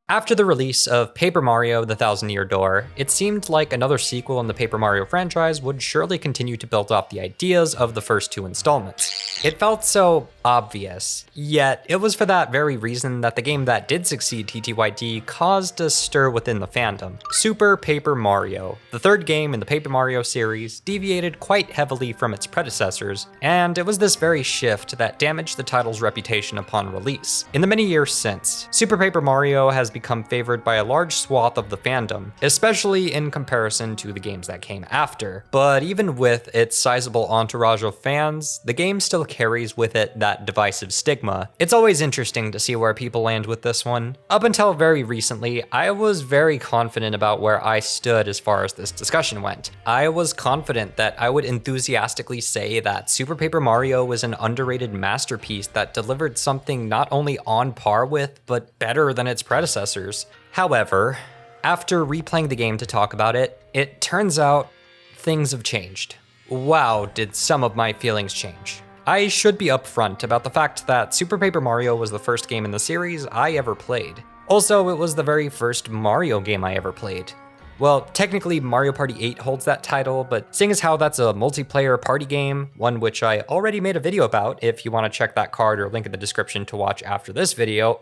After the release of Paper Mario: The Thousand-Year Door, it seemed like another sequel in the Paper Mario franchise would surely continue to build off the ideas of the first two installments. It felt so obvious, yet it was for that very reason that the game that did succeed TTYD caused a stir within the fandom. Super Paper Mario, the third game in the Paper Mario series, deviated quite heavily from its predecessors, and it was this very shift that damaged the title's reputation upon release. In the many years since, Super Paper Mario has become favored by a large swath of the fandom, especially in comparison to the games that came after. But even with its sizable entourage of fans, the game still carries with it that divisive stigma. It's always interesting to see where people land with this one. Up until very recently, I was very confident about where I stood as far as this discussion went. I was confident that I would enthusiastically say that Super Paper Mario was an underrated masterpiece that delivered something not only on par with, but better than its predecessors. However, after replaying the game to talk about it, it turns out things have changed. Wow, did some of my feelings change. I should be upfront about the fact that Super Paper Mario was the first game in the series I ever played. Also, it was the very first Mario game I ever played. Well, technically Mario Party 8 holds that title, but seeing as how that's a multiplayer party game, one which I already made a video about, if you want to check that card or link in the description to watch after this video,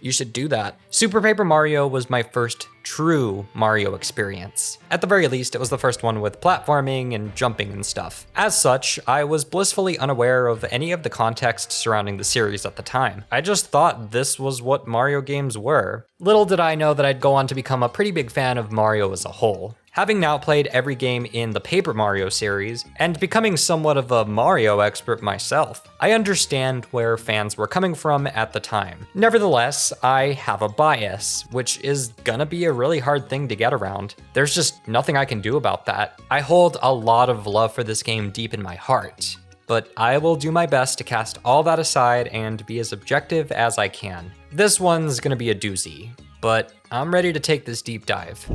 you should do that. Super Paper Mario was my first true Mario experience. At the very least, it was the first one with platforming and jumping and stuff. As such, I was blissfully unaware of any of the context surrounding the series at the time. I just thought this was what Mario games were. Little did I know that I'd go on to become a pretty big fan of Mario as a whole. Having now played every game in the Paper Mario series, and becoming somewhat of a Mario expert myself, I understand where fans were coming from at the time. Nevertheless, I have a bias, which is gonna be a really hard thing to get around. There's just nothing I can do about that. I hold a lot of love for this game deep in my heart, but I will do my best to cast all that aside and be as objective as I can. This one's gonna be a doozy, but I'm ready to take this deep dive.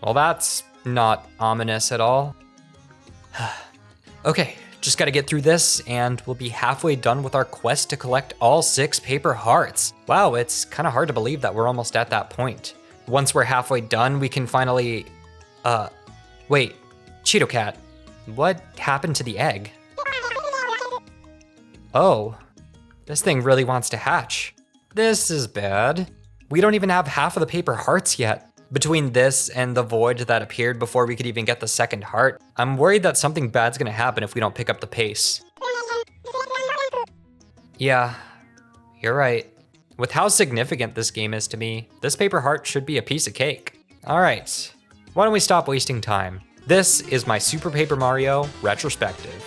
Well, that's not ominous at all. Okay, just gotta get through this and we'll be halfway done with our quest to collect all 6 paper hearts. Wow, it's kinda hard to believe that we're almost at that point. Once we're halfway done, we can finally, wait, Cheeto Cat, what happened to the egg? Oh, this thing really wants to hatch. This is bad. We don't even have half of the paper hearts yet. Between this and the void that appeared before we could even get the second heart, I'm worried that something bad's gonna happen if we don't pick up the pace. Yeah, you're right. With how significant this game is to me, this paper heart should be a piece of cake. All right, why don't we stop wasting time? This is my Super Paper Mario Retrospective.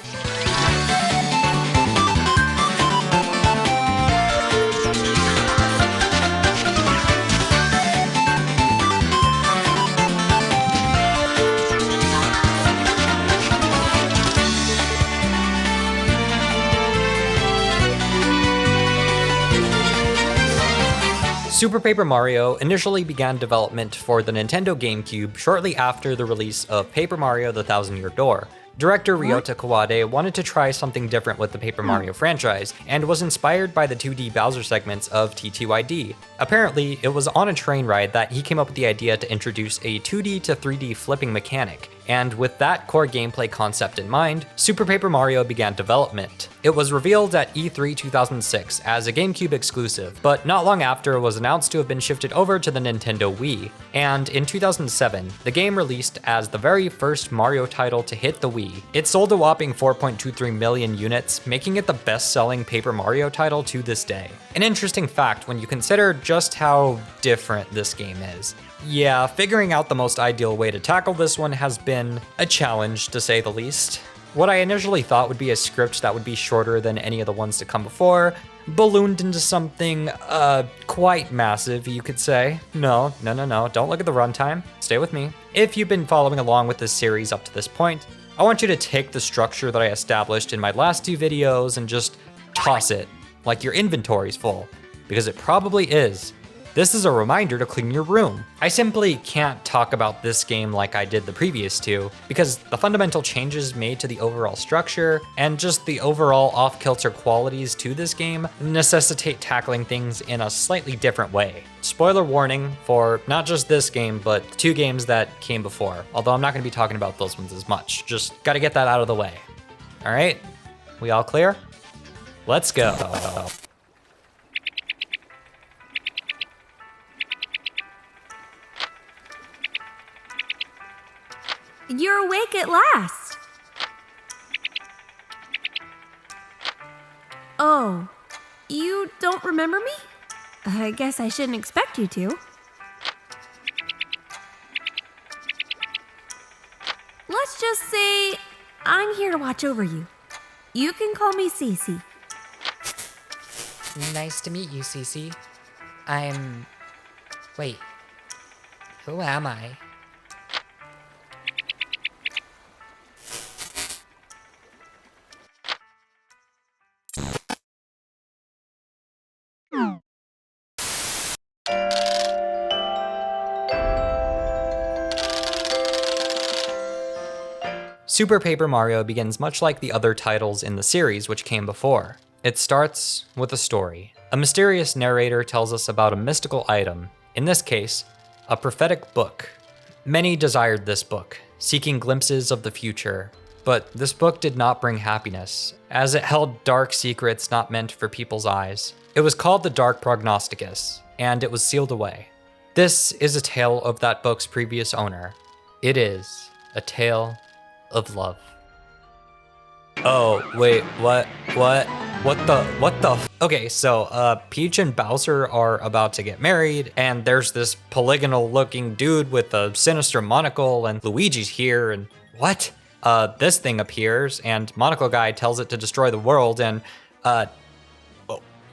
Super Paper Mario initially began development for the Nintendo GameCube shortly after the release of Paper Mario: The Thousand-Year Door. Director Ryota Kawade wanted to try something different with the Paper Mario franchise, and was inspired by the 2D Bowser segments of TTYD. Apparently, it was on a train ride that he came up with the idea to introduce a 2D to 3D flipping mechanic, and with that core gameplay concept in mind, Super Paper Mario began development. It was revealed at E3 2006 as a GameCube exclusive, but not long after it was announced to have been shifted over to the Nintendo Wii. And in 2007, the game released as the very first Mario title to hit the Wii. It sold a whopping 4.23 million units, making it the best-selling Paper Mario title to this day. An interesting fact when you consider just how different this game is. Yeah, figuring out the most ideal way to tackle this one has been a challenge, to say the least. What I initially thought would be a script that would be shorter than any of the ones to come before, ballooned into something, quite massive, you could say. No, don't look at the runtime, stay with me. If you've been following along with this series up to this point, I want you to take the structure that I established in my last 2 videos and just toss it like your inventory's full, because it probably is. This is a reminder to clean your room. I simply can't talk about this game like I did the previous 2, because the fundamental changes made to the overall structure and just the overall off-kilter qualities to this game necessitate tackling things in a slightly different way. Spoiler warning for not just this game, but 2 games that came before, although I'm not gonna be talking about those ones as much. Just gotta get that out of the way. All right, we all clear? Let's go. You're awake at last. Oh, you don't remember me? I guess I shouldn't expect you to. Let's just say I'm here to watch over you. You can call me Cece. Nice to meet you, Cece. Wait. Who am I? Super Paper Mario begins much like the other titles in the series which came before. It starts with a story. A mysterious narrator tells us about a mystical item, in this case, a prophetic book. Many desired this book, seeking glimpses of the future, but this book did not bring happiness, as it held dark secrets not meant for people's eyes. It was called the Dark Prognosticus, and it was sealed away. This is a tale of that book's previous owner. It is a tale of love. Oh, wait, what the? Okay, so, Peach and Bowser are about to get married, and there's this polygonal looking dude with a sinister monocle, and Luigi's here, and what? This thing appears, and Monocle Guy tells it to destroy the world, and,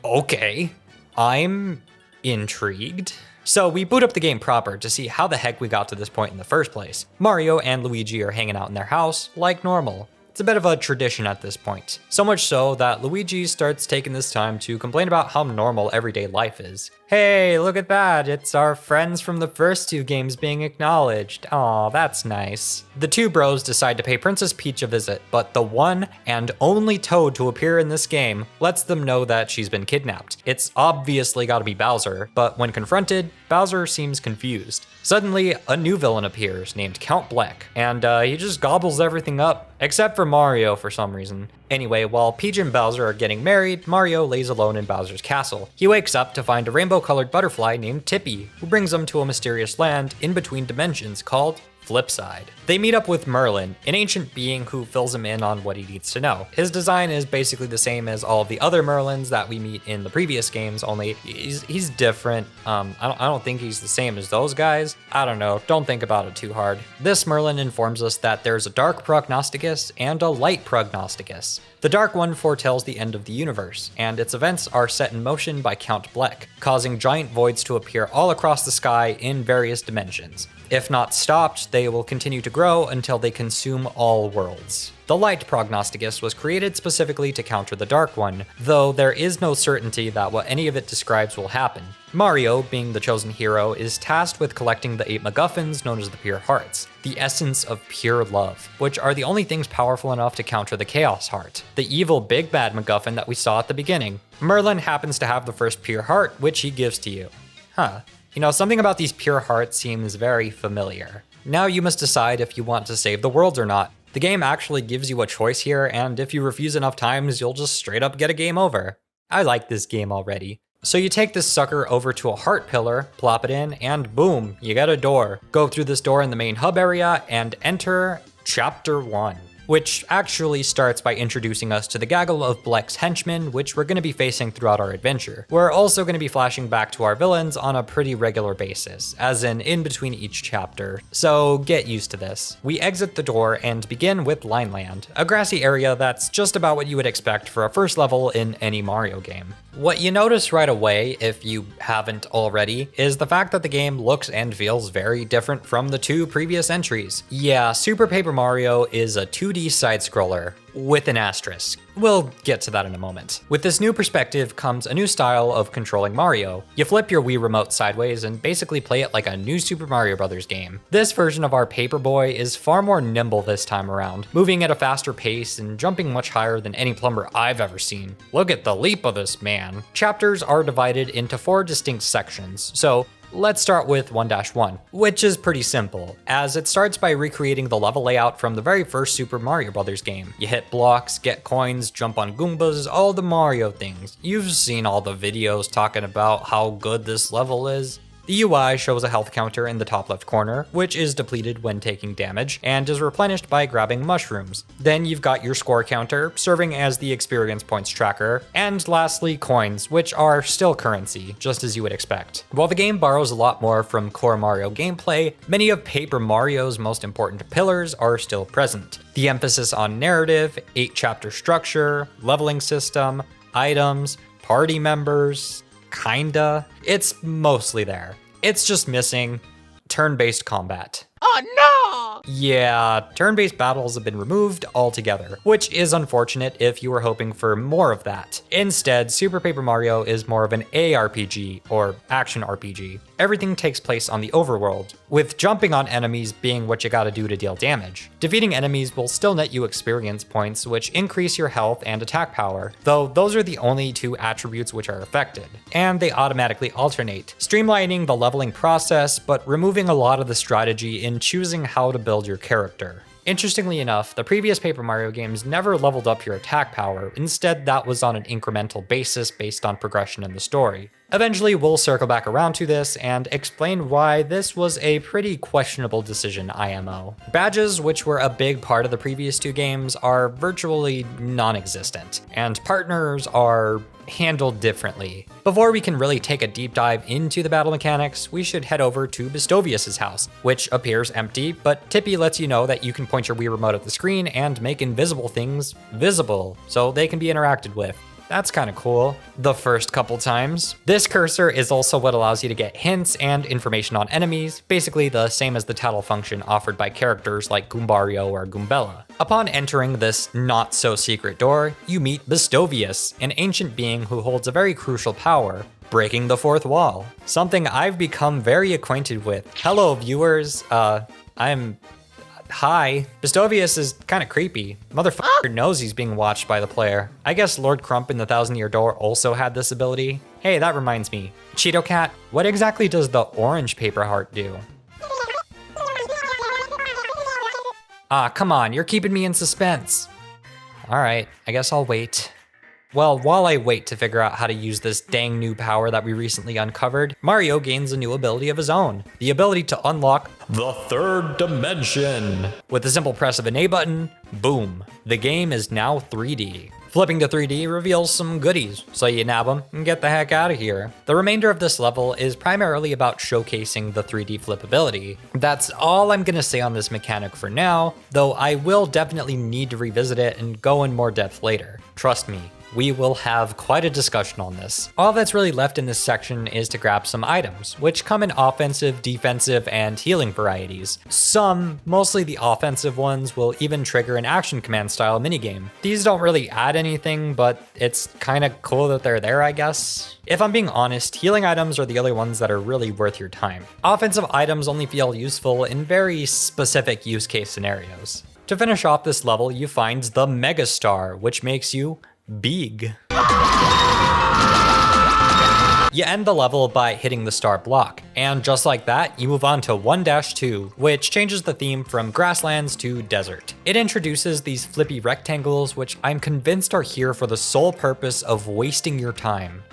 okay. I'm intrigued. So we boot up the game proper to see how the heck we got to this point in the first place. Mario and Luigi are hanging out in their house like normal. It's a bit of a tradition at this point. So much so that Luigi starts taking this time to complain about how normal everyday life is. Hey, look at that, it's our friends from the first 2 games being acknowledged. Aw, that's nice. The 2 bros decide to pay Princess Peach a visit, but the one and only Toad to appear in this game lets them know that she's been kidnapped. It's obviously gotta be Bowser, but when confronted, Bowser seems confused. Suddenly, a new villain appears named Count Bleck, and he just gobbles everything up, except for Mario for some reason. Anyway, while Peach and Bowser are getting married, Mario lays alone in Bowser's castle. He wakes up to find a rainbow-colored butterfly named Tippy, who brings him to a mysterious land in between dimensions called Flipside. They meet up with Merlin, an ancient being who fills him in on what he needs to know. His design is basically the same as all of the other Merlins that we meet in the previous games, only he's different. I don't think he's the same as those guys. I don't know, don't think about it too hard. This Merlin informs us that there's a dark prognosticus and a light prognosticus. The dark one foretells the end of the universe, and its events are set in motion by Count Bleck, causing giant voids to appear all across the sky in various dimensions. If not stopped, they will continue to grow until they consume all worlds. The light prognosticus was created specifically to counter the dark one, though there is no certainty that what any of it describes will happen. Mario, being the chosen hero, is tasked with collecting the 8 MacGuffins known as the Pure Hearts, the essence of pure love, which are the only things powerful enough to counter the Chaos Heart, the evil big bad MacGuffin that we saw at the beginning. Merlin happens to have the first Pure Heart, which he gives to you. Huh. You know, something about these Pure Hearts seems very familiar. Now you must decide if you want to save the world or not. The game actually gives you a choice here, and if you refuse enough times, you'll just straight up get a game over. I like this game already. So you take this sucker over to a heart pillar, plop it in, and boom, you get a door. Go through this door in the main hub area and enter Chapter 1. which actually starts by introducing us to the gaggle of Bleck's henchmen, which we're going to be facing throughout our adventure. We're also going to be flashing back to our villains on a pretty regular basis, as in between each chapter, so get used to this. We exit the door and begin with Lineland, a grassy area that's just about what you would expect for a first level in any Mario game. What you notice right away, if you haven't already, is the fact that the game looks and feels very different from the two previous entries. Yeah, Super Paper Mario is a 2D side-scroller, with an asterisk. We'll get to that in a moment. With this new perspective comes a new style of controlling Mario. You flip your Wii remote sideways and basically play it like a new Super Mario Bros. Game. This version of our Paperboy is far more nimble this time around, moving at a faster pace and jumping much higher than any plumber I've ever seen. Look at the leap of this man. Chapters are divided into 4 distinct sections, so let's start with 1-1, which is pretty simple, as it starts by recreating the level layout from the very first Super Mario Bros. Game. You hit blocks, get coins, jump on Goombas, all the Mario things. You've seen all the videos talking about how good this level is. The UI shows a health counter in the top left corner, which is depleted when taking damage, and is replenished by grabbing mushrooms. Then you've got your score counter, serving as the experience points tracker, and lastly coins, which are still currency, just as you would expect. While the game borrows a lot more from core Mario gameplay, many of Paper Mario's most important pillars are still present. The emphasis on narrative, 8-chapter structure, leveling system, items, party members, kinda. It's mostly there. It's just missing turn-based combat. Oh no! Yeah, turn-based battles have been removed altogether, which is unfortunate if you were hoping for more of that. Instead, Super Paper Mario is more of an ARPG, or action RPG. Everything takes place on the overworld, with jumping on enemies being what you gotta do to deal damage. Defeating enemies will still net you experience points, which increase your health and attack power, though those are the only 2 attributes which are affected, and they automatically alternate, streamlining the leveling process, but removing a lot of the strategy in choosing how to build your character. Interestingly enough, the previous Paper Mario games never leveled up your attack power, instead that was on an incremental basis based on progression in the story. Eventually we'll circle back around to this and explain why this was a pretty questionable decision IMO. Badges, which were a big part of the previous 2 games, are virtually non-existent, and partners are handled differently. Before we can really take a deep dive into the battle mechanics, we should head over to Bistovius' house, which appears empty, but Tippy lets you know that you can point your Wii remote at the screen and make invisible things visible, so they can be interacted with. That's kind of cool. The first couple times. This cursor is also what allows you to get hints and information on enemies, basically the same as the tattle function offered by characters like Goombario or Goombella. Upon entering this not-so-secret door, you meet Bistovius, an ancient being who holds a very crucial power, breaking the 4th wall. Something I've become very acquainted with. Hello, viewers. Hi. Bistovius is kind of creepy. Motherfucker knows he's being watched by the player. I guess Lord Crump in the Thousand Year Door also had this ability. Hey, that reminds me. Cheeto Cat, what exactly does the orange paper heart do? Ah, come on, you're keeping me in suspense. Alright, I guess I'll wait. Well, while I wait to figure out how to use this dang new power that we recently uncovered, Mario gains a new ability of his own, the ability to unlock the 3rd dimension. With the simple press of an A button, boom, the game is now 3D. Flipping to 3D reveals some goodies, so you nab them and get the heck out of here. The remainder of this level is primarily about showcasing the 3D flip ability. That's all I'm gonna say on this mechanic for now, though I will definitely need to revisit it and go in more depth later. Trust me. We will have quite a discussion on this. All that's really left in this section is to grab some items, which come in offensive, defensive, and healing varieties. Some, mostly the offensive ones, will even trigger an action command style minigame. These don't really add anything, but it's kinda cool that they're there, I guess. If I'm being honest, healing items are the only ones that are really worth your time. Offensive items only feel useful in very specific use case scenarios. To finish off this level, you find the Mega Star, which makes you big. You end the level by hitting the star block, and just like that, you move on to 1-2, which changes the theme from grasslands to desert. It introduces these flippy rectangles, which I'm convinced are here for the sole purpose of wasting your time.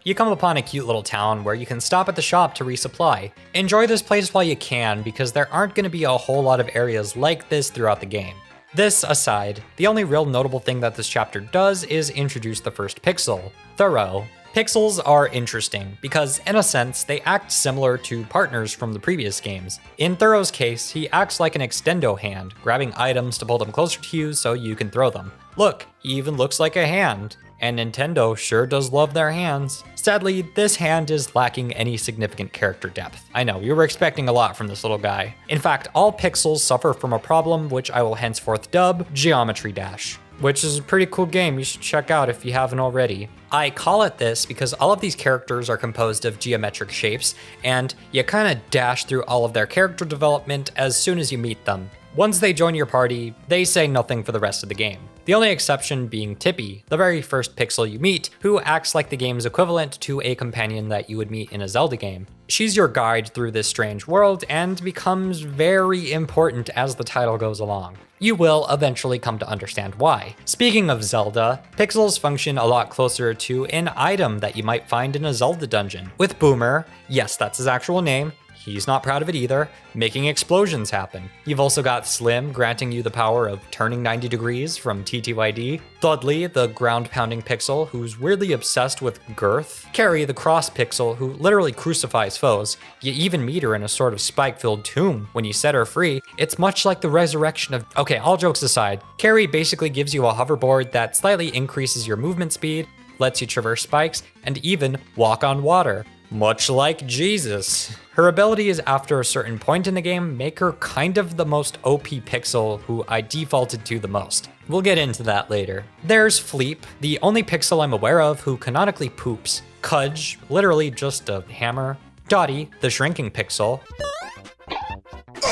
you come upon a cute little town where you can stop at the shop to resupply. Enjoy this place while you can, because there aren't going to be a whole lot of areas like this throughout the game. This aside, the only real notable thing that this chapter does is introduce the first pixel, Thorough. Pixels are interesting because, in a sense, they act similar to partners from the previous games. In Thorough's case, he acts like an extendo hand, grabbing items to pull them closer to you so you can throw them. Look, he even looks like a hand. And Nintendo sure does love their hands. Sadly, this hand is lacking any significant character depth. I know, you were expecting a lot from this little guy. In fact, all pixels suffer from a problem which I will henceforth dub Geometry Dash, which is a pretty cool game you should check out if you haven't already. I call it this because all of these characters are composed of geometric shapes, and you kinda dash through all of their character development as soon as you meet them. Once they join your party, they say nothing for the rest of the game. The only exception being Tippy, the very first pixel you meet, who acts like the game's equivalent to a companion that you would meet in a Zelda game. She's your guide through this strange world and becomes very important as the title goes along. You will eventually come to understand why. Speaking of Zelda, pixels function a lot closer to an item that you might find in a Zelda dungeon. With Boomer, yes, that's his actual name, he's not proud of it either, making explosions happen. You've also got Slim, granting you the power of turning 90 degrees from TTYD. Thudley, the ground-pounding pixel, who's weirdly obsessed with girth. Carrie, the cross pixel, who literally crucifies foes. You even meet her in a sort of spike-filled tomb. When you set her free, it's much like the resurrection of... Okay, all jokes aside, Carrie basically gives you a hoverboard that slightly increases your movement speed, lets you traverse spikes, and even walk on water. Much like Jesus. Her abilities after a certain point in the game make her kind of the most OP pixel who I defaulted to the most. We'll get into that later. There's Fleep, the only pixel I'm aware of who canonically poops. Cudge, literally just a hammer. Dottie, the shrinking pixel.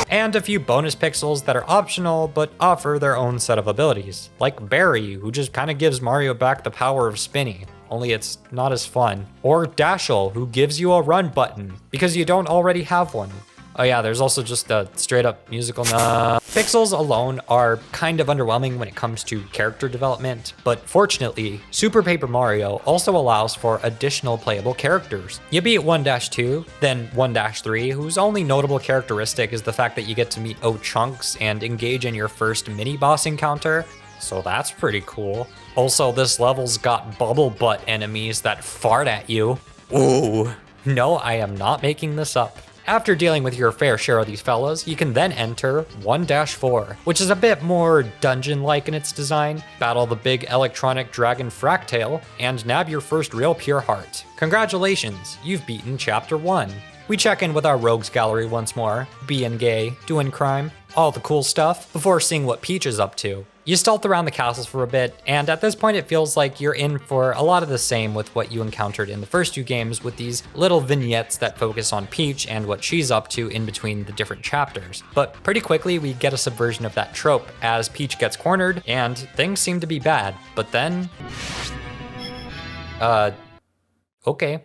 And a few bonus pixels that are optional but offer their own set of abilities. Like Barry, who just kinda gives Mario back the power of spinny. Only it's not as fun. Or Dashel, who gives you a run button, because you don't already have one. Oh yeah, there's also just a straight up musical Pixels alone are kind of underwhelming when it comes to character development, but fortunately, Super Paper Mario also allows for additional playable characters. You beat 1-2, then 1-3, whose only notable characteristic is the fact that you get to meet O-Chunks and engage in your first mini-boss encounter, so that's pretty cool. Also, this level's got bubble butt enemies that fart at you. Ooh. No, I am not making this up. After dealing with your fair share of these fellas, you can then enter 1-4, which is a bit more dungeon-like in its design, battle the big electronic dragon Fractale, and nab your first real pure heart. Congratulations, you've beaten Chapter 1. We check in with our rogues gallery once more, being gay, doing crime, all the cool stuff, before seeing what Peach is up to. You stealth around the castles for a bit, and at this point it feels like you're in for a lot of the same with what you encountered in the first two games, with these little vignettes that focus on Peach and what she's up to in between the different chapters. But pretty quickly we get a subversion of that trope as Peach gets cornered and things seem to be bad. But then... okay.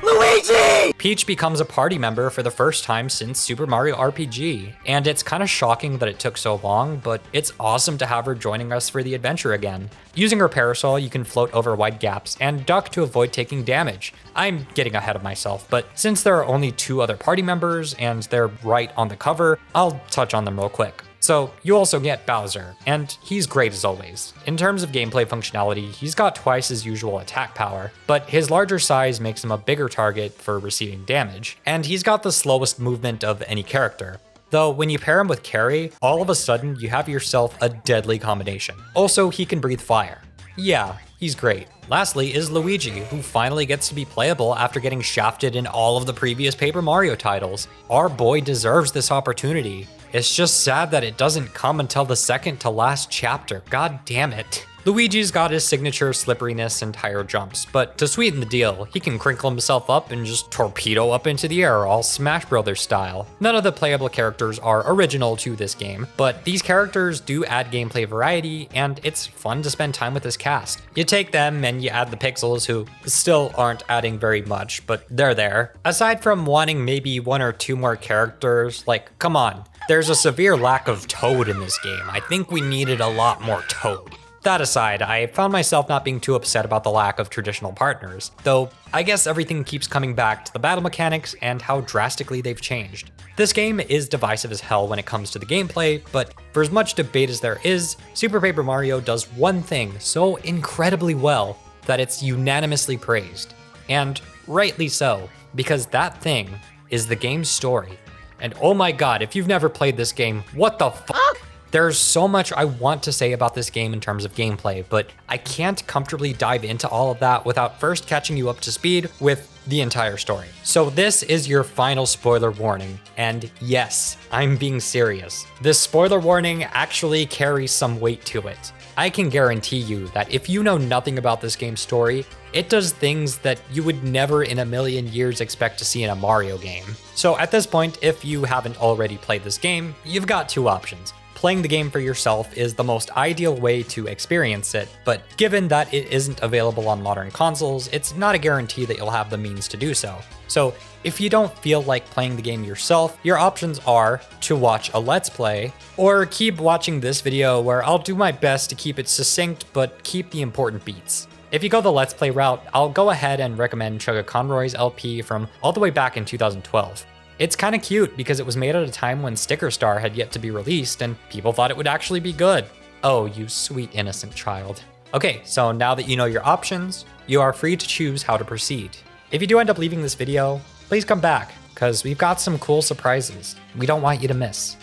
Luigi! Peach becomes a party member for the first time since Super Mario RPG, and it's kind of shocking that it took so long, but it's awesome to have her joining us for the adventure again. Using her parasol, you can float over wide gaps and duck to avoid taking damage. I'm getting ahead of myself, but since there are only 2 other party members and they're right on the cover, I'll touch on them real quick. So you also get Bowser, and he's great as always. In terms of gameplay functionality, he's got twice his usual attack power, but his larger size makes him a bigger target for receiving damage, and he's got the slowest movement of any character. Though when you pair him with Carrie, all of a sudden you have yourself a deadly combination. Also, he can breathe fire. Yeah, he's great. Lastly is Luigi, who finally gets to be playable after getting shafted in all of the previous Paper Mario titles. Our boy deserves this opportunity. It's just sad that it doesn't come until the second to last chapter, god damn it. Luigi's got his signature slipperiness and higher jumps, but to sweeten the deal, he can crinkle himself up and just torpedo up into the air all Smash Brothers style. None of the playable characters are original to this game, but these characters do add gameplay variety, and it's fun to spend time with this cast. You take them and you add the pixels, who still aren't adding very much, but they're there. Aside from wanting maybe 1 or 2 more characters, like, come on. There's a severe lack of Toad in this game. I think we needed a lot more Toad. That aside, I found myself not being too upset about the lack of traditional partners, though I guess everything keeps coming back to the battle mechanics and how drastically they've changed. This game is divisive as hell when it comes to the gameplay, but for as much debate as there is, Super Paper Mario does one thing so incredibly well that it's unanimously praised. And rightly so, because that thing is the game's story. And oh my god, if you've never played this game, what the fuck? There's so much I want to say about this game in terms of gameplay, but I can't comfortably dive into all of that without first catching you up to speed with the entire story. So this is your final spoiler warning, and yes, I'm being serious. This spoiler warning actually carries some weight to it. I can guarantee you that if you know nothing about this game's story, it does things that you would never in a million years expect to see in a Mario game. So at this point, if you haven't already played this game, you've got two options. Playing the game for yourself is the most ideal way to experience it, but given that it isn't available on modern consoles, it's not a guarantee that you'll have the means to do so. So if you don't feel like playing the game yourself, your options are to watch a Let's Play, or keep watching this video where I'll do my best to keep it succinct but keep the important beats. If you go the Let's Play route, I'll go ahead and recommend Chugga Conroy's LP from all the way back in 2012. It's kind of cute because it was made at a time when Sticker Star had yet to be released and people thought it would actually be good. Oh, you sweet innocent child. Okay, so now that you know your options, you are free to choose how to proceed. If you do end up leaving this video, please come back, because we've got some cool surprises we don't want you to miss.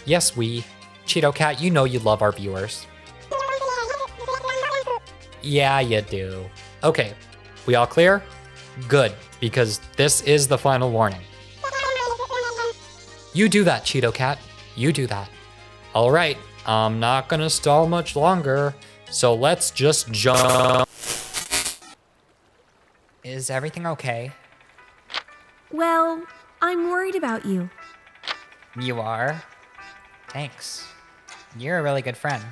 Yes, Cheeto Cat, you know you love our viewers. Yeah, you do. Okay, we all clear? Good, because this is the final warning. You do that, Cheeto Cat. You do that. All right, I'm not gonna stall much longer, so let's just jump. Is everything okay? Well, I'm worried about you. You are? Thanks. You're a really good friend.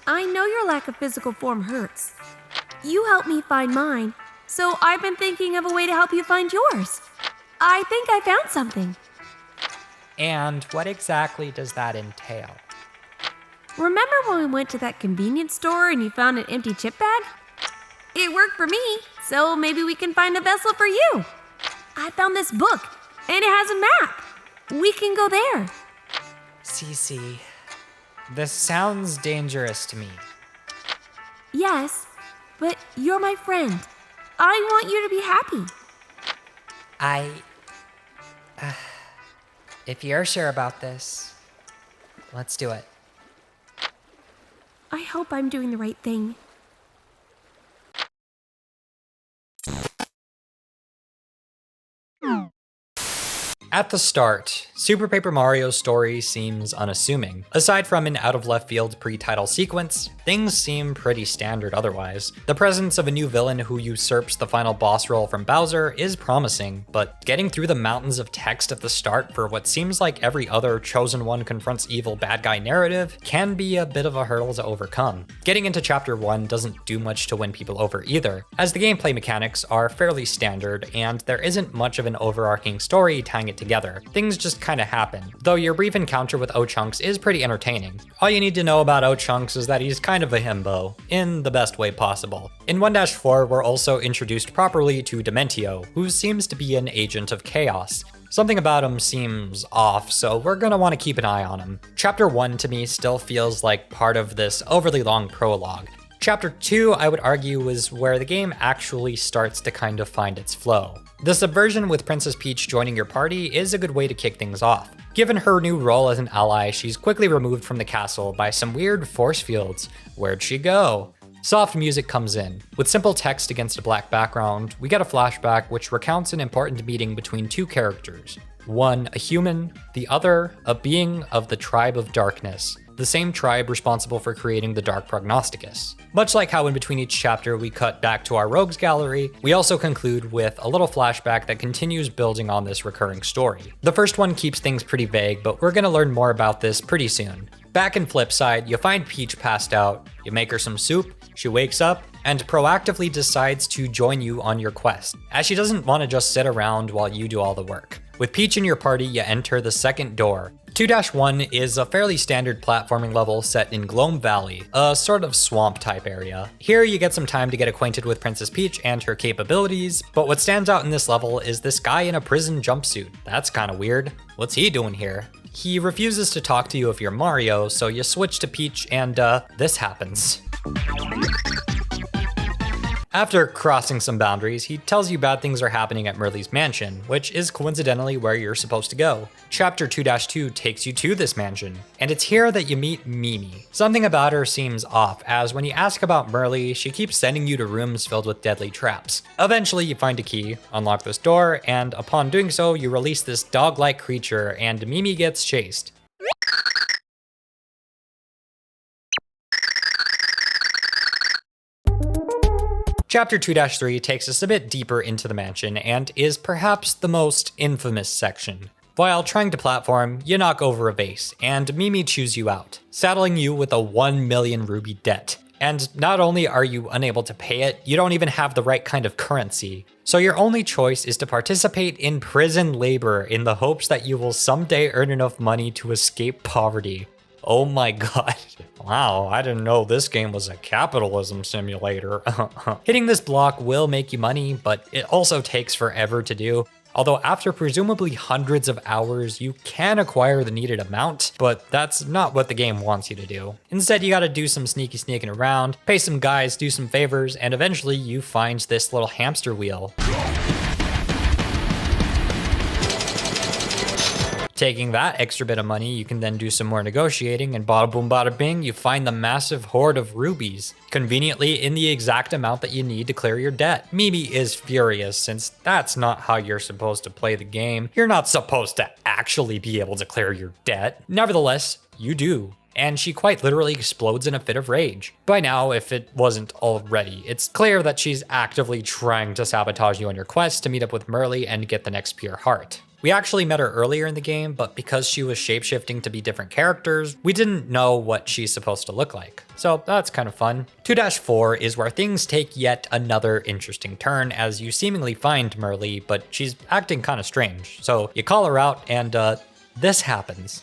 I know your lack of physical form hurts. You helped me find mine, so I've been thinking of a way to help you find yours. I think I found something. And what exactly does that entail? Remember when we went to that convenience store and you found an empty chip bag? It worked for me, so maybe we can find a vessel for you. I found this book, and it has a map. We can go there. Cece, this sounds dangerous to me. Yes, but you're my friend. I want you to be happy. If you're sure about this, let's do it. I hope I'm doing the right thing. At the start, Super Paper Mario's story seems unassuming. Aside from an out-of-left-field pre-title sequence, things seem pretty standard otherwise. The presence of a new villain who usurps the final boss role from Bowser is promising, but getting through the mountains of text at the start for what seems like every other Chosen One confronts evil bad guy narrative can be a bit of a hurdle to overcome. Getting into Chapter 1 doesn't do much to win people over either, as the gameplay mechanics are fairly standard and there isn't much of an overarching story tying it together. Things just kinda happen, though your brief encounter with O-Chunks is pretty entertaining. All you need to know about O-Chunks is that he's kind of a himbo, in the best way possible. In 1-4, we're also introduced properly to Dementio, who seems to be an agent of chaos. Something about him seems off, so we're gonna want to keep an eye on him. Chapter 1 to me still feels like part of this overly long prologue. Chapter 2, I would argue, is where the game actually starts to kind of find its flow. The subversion with Princess Peach joining your party is a good way to kick things off. Given her new role as an ally, she's quickly removed from the castle by some weird force fields. Where'd she go? Soft music comes in. With simple text against a black background, we get a flashback which recounts an important meeting between two characters. One, a human, the other, a being of the Tribe of Darkness, the same tribe responsible for creating the Dark Prognosticus. Much like how in between each chapter we cut back to our rogues gallery, we also conclude with a little flashback that continues building on this recurring story. The first one keeps things pretty vague, but we're gonna learn more about this pretty soon. Back in Flipside, you find Peach passed out, you make her some soup, she wakes up, and proactively decides to join you on your quest, as she doesn't want to just sit around while you do all the work. With Peach in your party, you enter the second door. 2-1 is a fairly standard platforming level set in Gloam Valley, a sort of swamp type area. Here you get some time to get acquainted with Princess Peach and her capabilities, but what stands out in this level is this guy in a prison jumpsuit. That's kinda weird. What's he doing here? He refuses to talk to you if you're Mario, so you switch to Peach and this happens. After crossing some boundaries, he tells you bad things are happening at Merle's mansion, which is coincidentally where you're supposed to go. Chapter 2-2 takes you to this mansion, and it's here that you meet Mimi. Something about her seems off, as when you ask about Merle, she keeps sending you to rooms filled with deadly traps. Eventually, you find a key, unlock this door, and upon doing so, you release this dog-like creature, and Mimi gets chased. Chapter 2-3 takes us a bit deeper into the mansion and is perhaps the most infamous section. While trying to platform, you knock over a vase, and Mimi chews you out, saddling you with a 1 million ruby debt. And not only are you unable to pay it, you don't even have the right kind of currency. So your only choice is to participate in prison labor in the hopes that you will someday earn enough money to escape poverty. Oh my god. Wow, I didn't know this game was a capitalism simulator. Hitting this block will make you money, but it also takes forever to do. Although after presumably hundreds of hours, you can acquire the needed amount, but that's not what the game wants you to do. Instead, you gotta do some sneaking around, pay some guys, do some favors, and eventually you find this little hamster wheel. Taking that extra bit of money, you can then do some more negotiating, and bada boom bada bing, you find the massive hoard of rubies, conveniently in the exact amount that you need to clear your debt. Mimi is furious, since that's not how you're supposed to play the game. You're not supposed to actually be able to clear your debt. Nevertheless, you do. And she quite literally explodes in a fit of rage. By now, if it wasn't already, it's clear that she's actively trying to sabotage you on your quest to meet up with Merle and get the next pure heart. We actually met her earlier in the game, but because she was shapeshifting to be different characters, we didn't know what she's supposed to look like. So that's kind of fun. 2-4 is where things take yet another interesting turn as you seemingly find Merle, but she's acting kind of strange. So you call her out and this happens.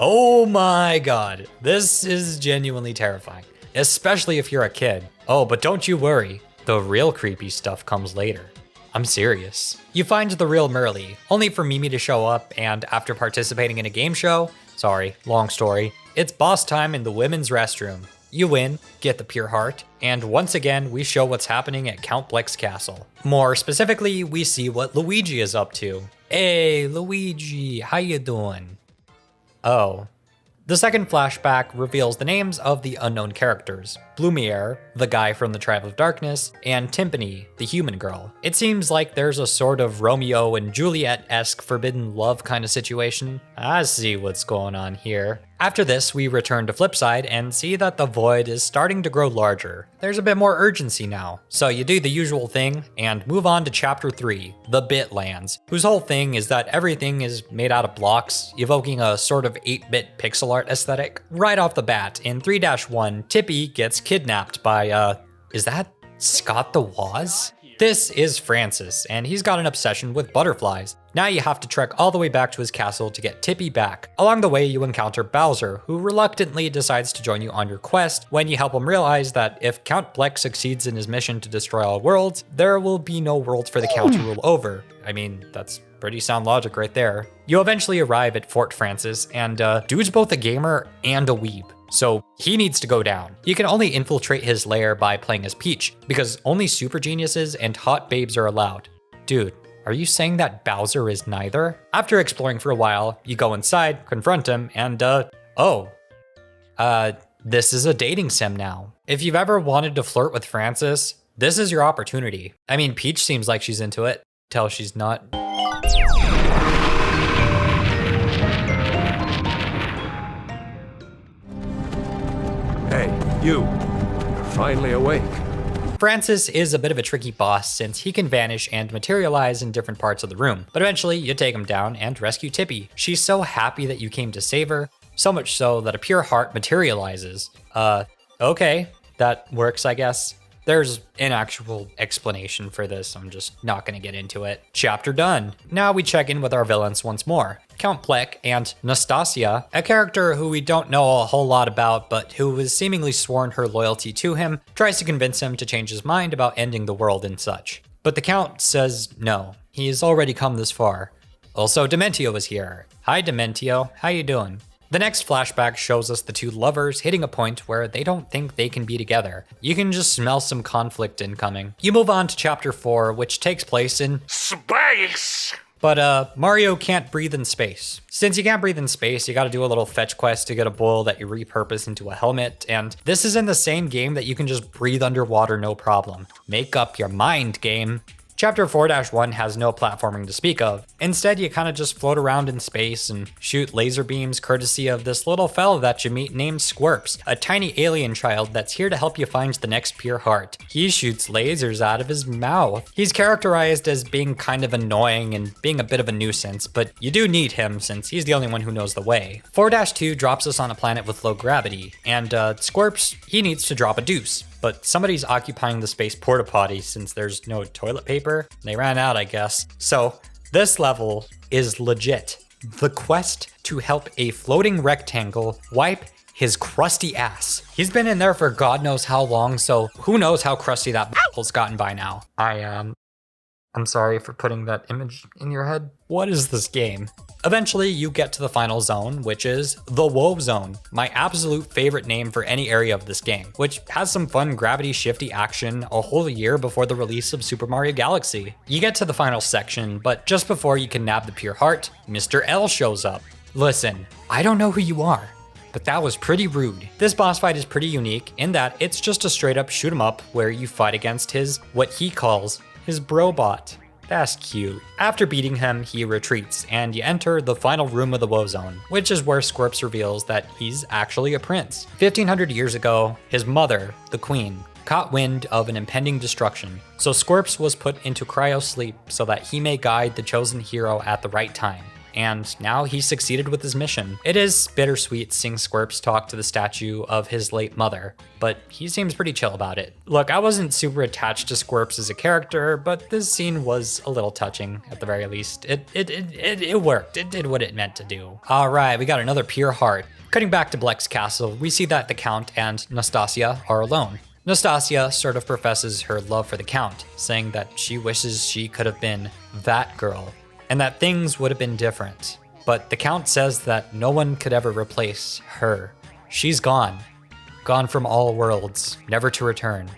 Oh my god, this is genuinely terrifying, especially if you're a kid. Oh, but don't you worry, the real creepy stuff comes later. I'm serious. You find the real Merle, only for Mimi to show up, and after participating in a game show, sorry, long story, it's boss time in the women's restroom. You win, get the pure heart, and once again, we show what's happening at Count Bleck's castle. More specifically, we see what Luigi is up to. Hey, Luigi, how you doing? Oh. The second flashback reveals the names of the unknown characters. Blumiere, the guy from the Tribe of Darkness, and Timpani, the human girl. It seems like there's a sort of Romeo and Juliet-esque forbidden love kind of situation. I see what's going on here. After this, we return to Flipside and see that the void is starting to grow larger. There's a bit more urgency now. So you do the usual thing and move on to Chapter 3, the Bitlands, whose whole thing is that everything is made out of blocks, evoking a sort of 8-bit pixel art aesthetic. Right off the bat, in 3-1, Tippy gets kidnapped by, is that Scott the Woz? This is Francis, and he's got an obsession with butterflies. Now you have to trek all the way back to his castle to get Tippy back. Along the way, you encounter Bowser, who reluctantly decides to join you on your quest when you help him realize that if Count Bleck succeeds in his mission to destroy all worlds, there will be no worlds for the Count to rule over. I mean, that's pretty sound logic right there. You eventually arrive at Fort Francis, and dude's both a gamer and a weeb. So he needs to go down. You can only infiltrate his lair by playing as Peach, because only super geniuses and hot babes are allowed. Dude, are you saying that Bowser is neither? After exploring for a while, you go inside, confront him, and this is a dating sim now. If you've ever wanted to flirt with Francis, this is your opportunity. I mean, Peach seems like she's into it, till she's not. Hey, you're finally awake. Francis is a bit of a tricky boss since he can vanish and materialize in different parts of the room, but eventually you take him down and rescue Tippy. She's so happy that you came to save her, so much so that a pure heart materializes. Okay, that works, I guess. There's an actual explanation for this, I'm just not gonna get into it. Chapter done. Now we check in with our villains once more. Count Blek and Nastasia, a character who we don't know a whole lot about, but who has seemingly sworn her loyalty to him, tries to convince him to change his mind about ending the world and such. But the Count says no, he's already come this far. Also, Dementio is here. Hi Dementio, how you doing? The next flashback shows us the two lovers hitting a point where they don't think they can be together. You can just smell some conflict incoming. You move on to chapter 4, which takes place in space. But Mario can't breathe in space. Since you can't breathe in space, you gotta do a little fetch quest to get a bowl that you repurpose into a helmet, and this is in the same game that you can just breathe underwater no problem. Make up your mind, game. Chapter 4-1 has no platforming to speak of. Instead, you kind of just float around in space and shoot laser beams courtesy of this little fella that you meet named Squirps, a tiny alien child that's here to help you find the next pure heart. He shoots lasers out of his mouth. He's characterized as being kind of annoying and being a bit of a nuisance, but you do need him since he's the only one who knows the way. 4-2 drops us on a planet with low gravity, and Squirps, he needs to drop a deuce. But somebody's occupying the space porta potty since there's no toilet paper. They ran out, I guess. So this level is legit. The quest to help a floating rectangle wipe his crusty ass. He's been in there for God knows how long, so who knows how crusty that butthole's gotten by now. I'm sorry for putting that image in your head. What is this game? Eventually, you get to the final zone, which is the Woe Zone, my absolute favorite name for any area of this game, which has some fun gravity shifty action a whole year before the release of Super Mario Galaxy. You get to the final section, but just before you can nab the pure heart, Mr. L shows up. Listen, I don't know who you are, but that was pretty rude. This boss fight is pretty unique in that it's just a straight up shoot 'em up where you fight against what he calls his brobot. That's cute. After beating him, he retreats, and you enter the final room of the Woe Zone, which is where Squirps reveals that he's actually a prince. 1500 years ago, his mother, the queen, caught wind of an impending destruction, so Squirps was put into cryo-sleep so that he may guide the chosen hero at the right time. And now he succeeded with his mission. It is bittersweet seeing Squirps talk to the statue of his late mother, but he seems pretty chill about it. Look, I wasn't super attached to Squirps as a character, but this scene was a little touching at the very least. It worked. It did what it meant to do. All right, we got another pure heart. Cutting back to Blek's castle, we see that the Count and Nastasia are alone. Nastasia sort of professes her love for the Count, saying that she wishes she could have been that girl, and that things would have been different. But the Count says that no one could ever replace her. She's gone. Gone from all worlds, never to return.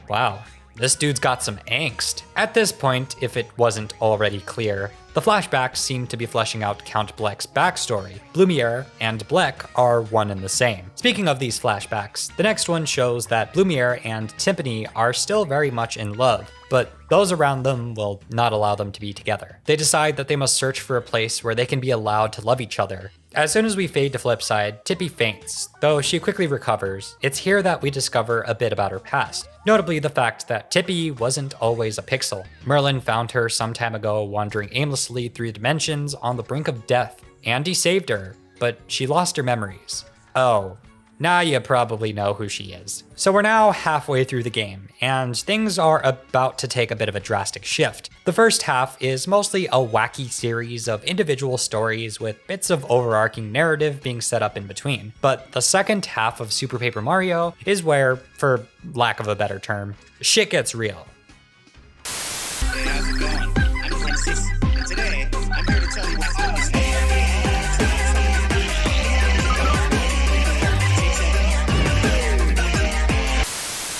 Wow, this dude's got some angst. At this point, if it wasn't already clear, the flashbacks seem to be fleshing out Count Blek's backstory. Blumiere and Blek are one and the same. Speaking of these flashbacks, the next one shows that Blumiere and Timpani are still very much in love, but those around them will not allow them to be together. They decide that they must search for a place where they can be allowed to love each other. As soon as we fade to Flipside, Tippy faints, though she quickly recovers. It's here that we discover a bit about her past, notably the fact that Tippy wasn't always a pixel. Merlin found her some time ago wandering aimlessly through dimensions on the brink of death. Andy saved her, but she lost her memories. Oh, now you probably know who she is. So we're now halfway through the game, and things are about to take a bit of a drastic shift. The first half is mostly a wacky series of individual stories with bits of overarching narrative being set up in between. But the second half of Super Paper Mario is where, for lack of a better term, shit gets real. Hey, how's it going? I'm Francis, and today I'm here to tell you what's up.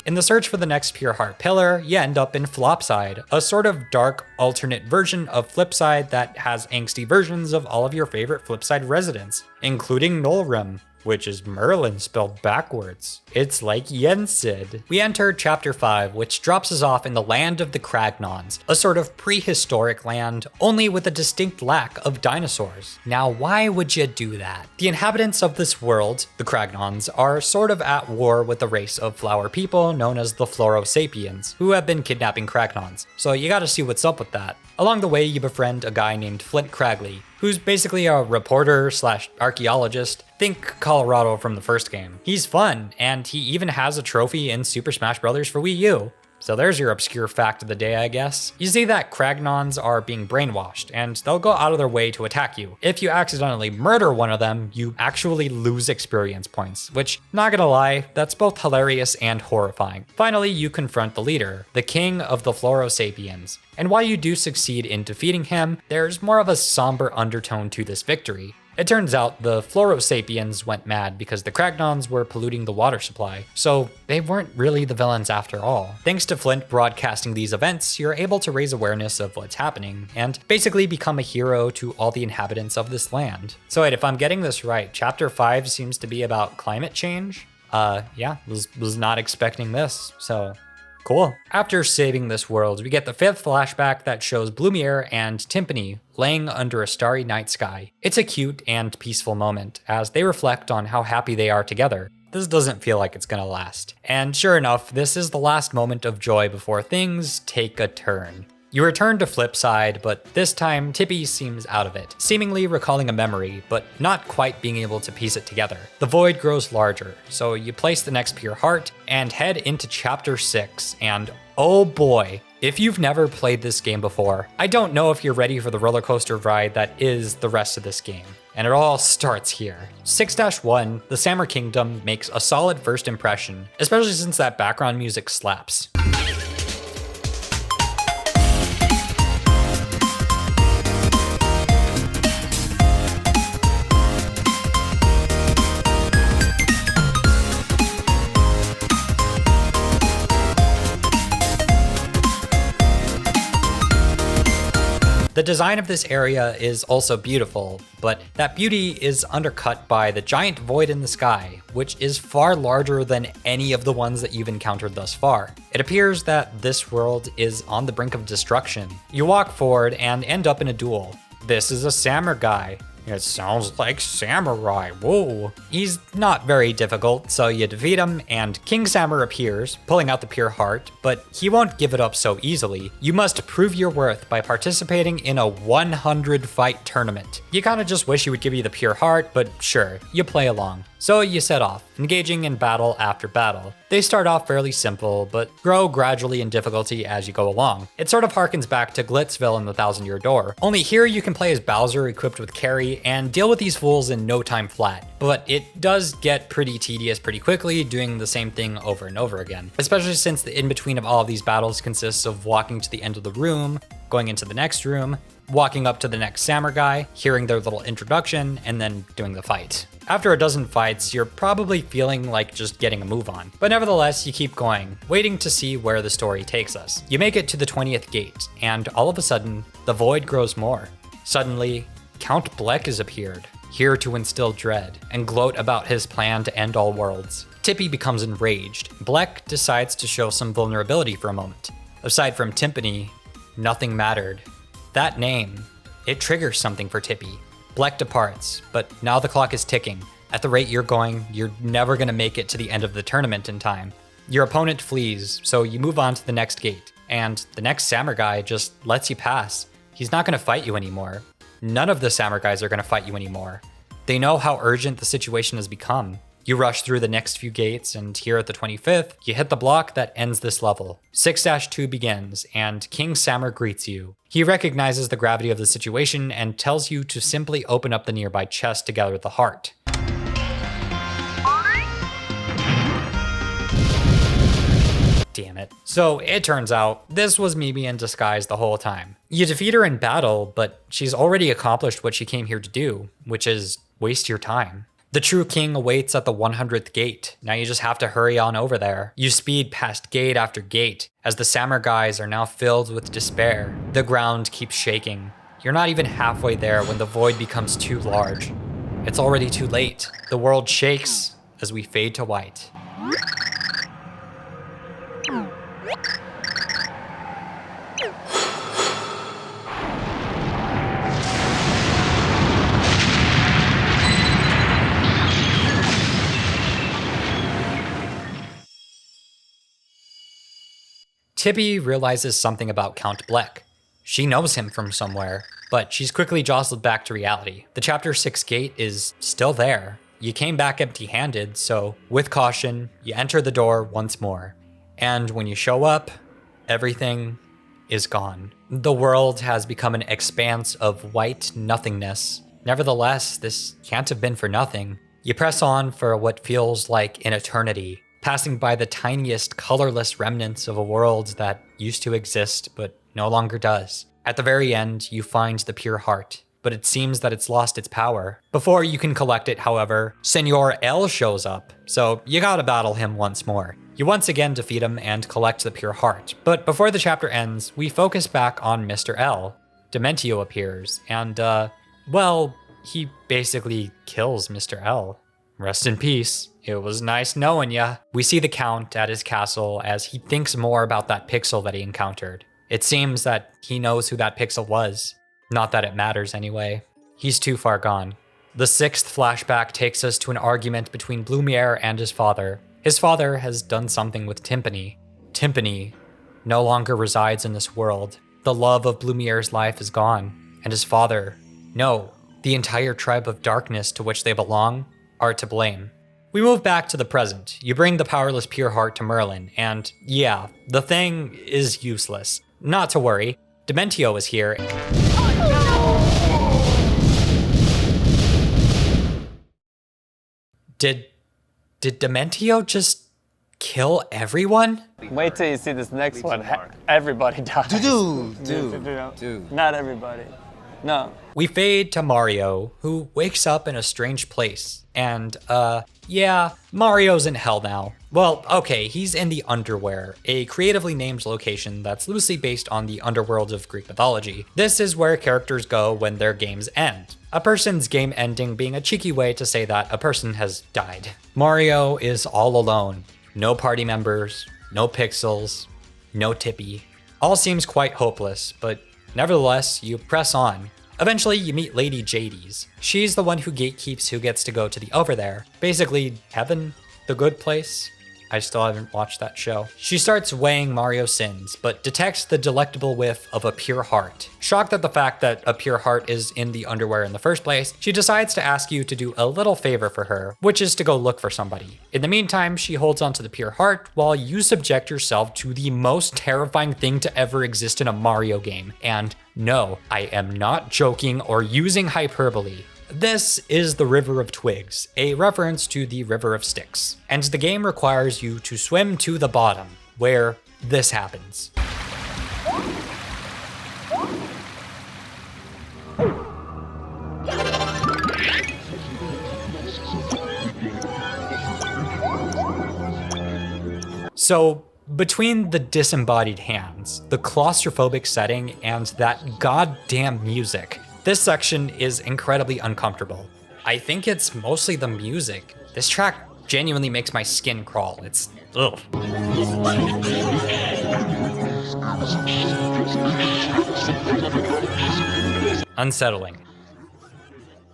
In the search for the next pure heart pillar, you end up in Flopside, a sort of dark alternate version of Flipside that has angsty versions of all of your favorite Flipside residents, including Nolrim, which is Merlin spelled backwards. It's like Yensid. We enter chapter 5, which drops us off in the land of the Cragnons, a sort of prehistoric land, only with a distinct lack of dinosaurs. Now, why would you do that? The inhabitants of this world, the Cragnons, are sort of at war with a race of flower people known as the Florosapiens, who have been kidnapping Cragnons. So you gotta see what's up with that. Along the way, you befriend a guy named Flint Cragley, who's basically a reporter slash archaeologist. Think Colorado from the first game. He's fun, and he even has a trophy in Super Smash Bros. For Wii U. So there's your obscure fact of the day, I guess. You see that Kragnons are being brainwashed, and they'll go out of their way to attack you. If you accidentally murder one of them, you actually lose experience points, which, not gonna lie, that's both hilarious and horrifying. Finally, you confront the leader, the king of the Florosapiens. And while you do succeed in defeating him, there's more of a somber undertone to this victory. It turns out the Florosapiens went mad because the Kragnons were polluting the water supply, so they weren't really the villains after all. Thanks to Flint broadcasting these events, you're able to raise awareness of what's happening, and basically become a hero to all the inhabitants of this land. So wait, if I'm getting this right, Chapter 5 seems to be about climate change? Yeah, was not expecting this, so... cool. After saving this world, we get the 5th flashback that shows Blumiere and Timpani laying under a starry night sky. It's a cute and peaceful moment as they reflect on how happy they are together. This doesn't feel like it's gonna last. And sure enough, this is the last moment of joy before things take a turn. You return to Flipside, but this time Tippy seems out of it, seemingly recalling a memory, but not quite being able to piece it together. The void grows larger, so you place the next pure heart and head into Chapter 6, and oh boy, if you've never played this game before, I don't know if you're ready for the roller coaster ride that is the rest of this game. And it all starts here. 6-1, the Samur Kingdom makes a solid first impression, especially since that background music slaps. The design of this area is also beautiful, but that beauty is undercut by the giant void in the sky, which is far larger than any of the ones that you've encountered thus far. It appears that this world is on the brink of destruction. You walk forward and end up in a duel. This is a Samur guy. It sounds like samurai, whoa. He's not very difficult, so you defeat him, and King Samur appears, pulling out the pure heart, but he won't give it up so easily. You must prove your worth by participating in a 100 fight tournament. You kinda just wish he would give you the pure heart, but sure, you play along. So you set off, engaging in battle after battle. They start off fairly simple, but grow gradually in difficulty as you go along. It sort of harkens back to Glitzville in the Thousand Year Door, only here you can play as Bowser equipped with Carry and deal with these fools in no time flat. But it does get pretty tedious pretty quickly, doing the same thing over and over again. Especially since the in-between of all of these battles consists of walking to the end of the room, going into the next room, walking up to the next Samur guy, hearing their little introduction, and then doing the fight. After a dozen fights, you're probably feeling like just getting a move on. But nevertheless, you keep going, waiting to see where the story takes us. You make it to the 20th gate, and all of a sudden, the void grows more. Suddenly, Count Bleck has appeared, here to instill dread, and gloat about his plan to end all worlds. Tippy becomes enraged. Bleck decides to show some vulnerability for a moment. Aside from Timpani, nothing mattered. That name, it triggers something for Tippy. Bleck departs, but now the clock is ticking. At the rate you're going, you're never gonna make it to the end of the tournament in time. Your opponent flees, so you move on to the next gate, and the next Samur guy just lets you pass. He's not gonna fight you anymore. None of the Samur guys are gonna fight you anymore. They know how urgent the situation has become. You rush through the next few gates, and here at the 25th, you hit the block that ends this level. 6-2 begins, and King Samur greets you. He recognizes the gravity of the situation and tells you to simply open up the nearby chest to gather the heart. Damn it. So it turns out, this was Mimi in disguise the whole time. You defeat her in battle, but she's already accomplished what she came here to do, which is waste your time. The true king awaits at the 100th gate. Now you just have to hurry on over there. You speed past gate after gate, as the Samur guys are now filled with despair. The ground keeps shaking. You're not even halfway there when the void becomes too large. It's already too late. The world shakes as we fade to white. Tippy realizes something about Count Bleck. She knows him from somewhere. but she's quickly jostled back to reality. The Chapter 6 gate is still there. You came back empty-handed, so with caution, you enter the door once more. And when you show up, everything is gone. The world has become an expanse of white nothingness. Nevertheless, this can't have been for nothing. You press on for what feels like an eternity, passing by the tiniest colorless remnants of a world that used to exist but no longer does. At the very end, you find the pure heart, but it seems that it's lost its power. Before you can collect it, however, Senor L shows up, so you gotta battle him once more. You once again defeat him and collect the pure heart, but before the chapter ends, we focus back on Mr. L. Dementio appears, and well, he basically kills Mr. L. Rest in peace. It was nice knowing ya. We see the Count at his castle as he thinks more about that pixel that he encountered. It seems that he knows who that pixel was. Not that it matters anyway. He's too far gone. The 6th flashback takes us to an argument between Blumiere and his father. His father has done something with Timpani. Timpani no longer resides in this world. The love of Blumiere's life is gone, and his father, no, the entire tribe of darkness to which they belong, are to blame. We move back to the present. You bring the powerless pure heart to Merlin, and yeah, the thing is useless. Not to worry, Dementio is here. Did Dementio just kill everyone? Wait till you see this next one. Everybody dies. Dude. Not everybody. No. We fade to Mario, who wakes up in a strange place. And, yeah, Mario's in hell now. Well, okay, he's in the Underwear, a creatively named location that's loosely based on the underworld of Greek mythology. This is where characters go when their games end. A person's game ending being a cheeky way to say that a person has died. Mario is all alone. No party members, no pixels, no Tippy. All seems quite hopeless, but nevertheless, you press on. Eventually, you meet Lady Jades. She's the one who gatekeeps who gets to go to the Over There. Basically, heaven? The good place? I still haven't watched that show. She starts weighing Mario's sins, but detects the delectable whiff of a pure heart. Shocked at the fact that a pure heart is in the Underwear in the first place, she decides to ask you to do a little favor for her, which is to go look for somebody. In the meantime, she holds onto the pure heart while you subject yourself to the most terrifying thing to ever exist in a Mario game. And no, I am not joking or using hyperbole. This is the River of Twigs, a reference to the River of Styx, and the game requires you to swim to the bottom, where this happens. So, between the disembodied hands, the claustrophobic setting, and that goddamn music, this section is incredibly uncomfortable. I think it's mostly the music. This track genuinely makes my skin crawl. It's ugh. Unsettling.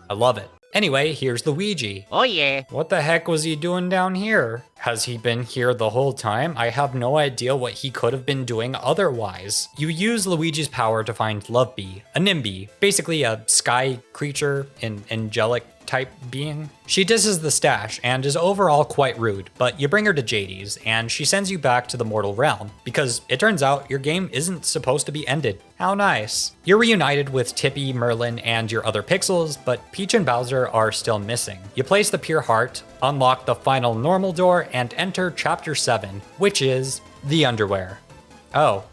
I love it. Anyway, here's Luigi. Oh yeah. What the heck was he doing down here? Has he been here the whole time? I have no idea what he could have been doing otherwise. You use Luigi's power to find Lovebee, a NIMBY, basically a sky creature, an angelic type being. She disses the stash and is overall quite rude, but you bring her to Jades and she sends you back to the mortal realm because it turns out your game isn't supposed to be ended. How nice. You're reunited with Tippy, Merlin, and your other pixels, but Peach and Bowser are still missing. You place the pure heart, unlock the final normal door, and enter Chapter 7, which is the Underwear. Oh,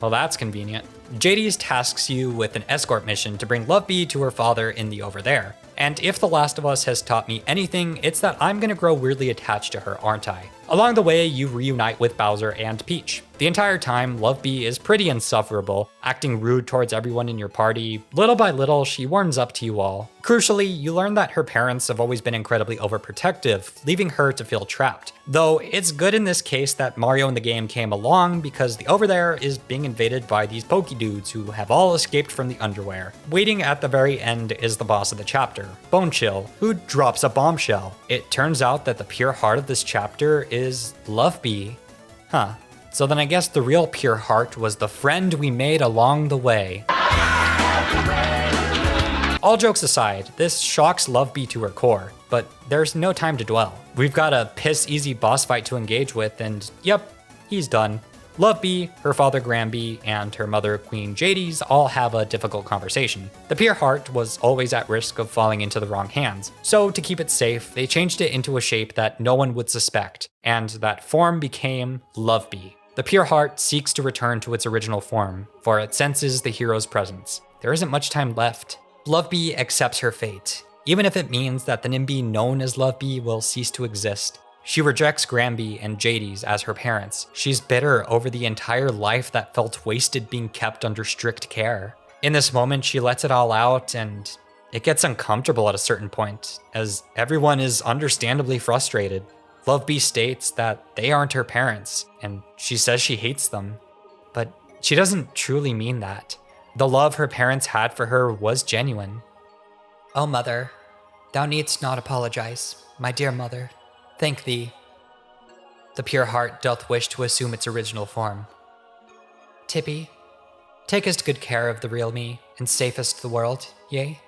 well that's convenient. Jades tasks you with an escort mission to bring Lovebee to her father in the Over There. And if The Last of Us has taught me anything, it's that I'm gonna grow weirdly attached to her, aren't I? Along the way, you reunite with Bowser and Peach. The entire time, Lovebee is pretty insufferable, acting rude towards everyone in your party. Little by little, she warms up to you all. Crucially, you learn that her parents have always been incredibly overprotective, leaving her to feel trapped. Though it's good in this case that Mario in the game came along because the Over There is being invaded by these pokey dudes who have all escaped from the Underwear. Waiting at the very end is the boss of the chapter, Bone Chill, who drops a bombshell. It turns out that the pure heart of this chapter is Lovebee. Huh. So then I guess the real pure heart was the friend we made along the way. All jokes aside, this shocks Love Bee to her core, but there's no time to dwell. We've got a piss-easy boss fight to engage with, and yep, he's done. Love Bee, her father Granby, and her mother Queen Jades all have a difficult conversation. The pure heart was always at risk of falling into the wrong hands, so to keep it safe, they changed it into a shape that no one would suspect, and that form became Love Bee. The pure heart seeks to return to its original form, for it senses the hero's presence. There isn't much time left. Love Bee accepts her fate, even if it means that the NIMBY known as Love Bee will cease to exist. She rejects Granby and Jades as her parents. She's bitter over the entire life that felt wasted being kept under strict care. In this moment, she lets it all out, and it gets uncomfortable at a certain point, as everyone is understandably frustrated. Love Bee states that they aren't her parents, and she says she hates them. But she doesn't truly mean that. The love her parents had for her was genuine. "O mother, thou needst not apologize, my dear mother. Thank thee. The pure heart doth wish to assume its original form. Tippy, takest good care of the real me, and safest the world, yea?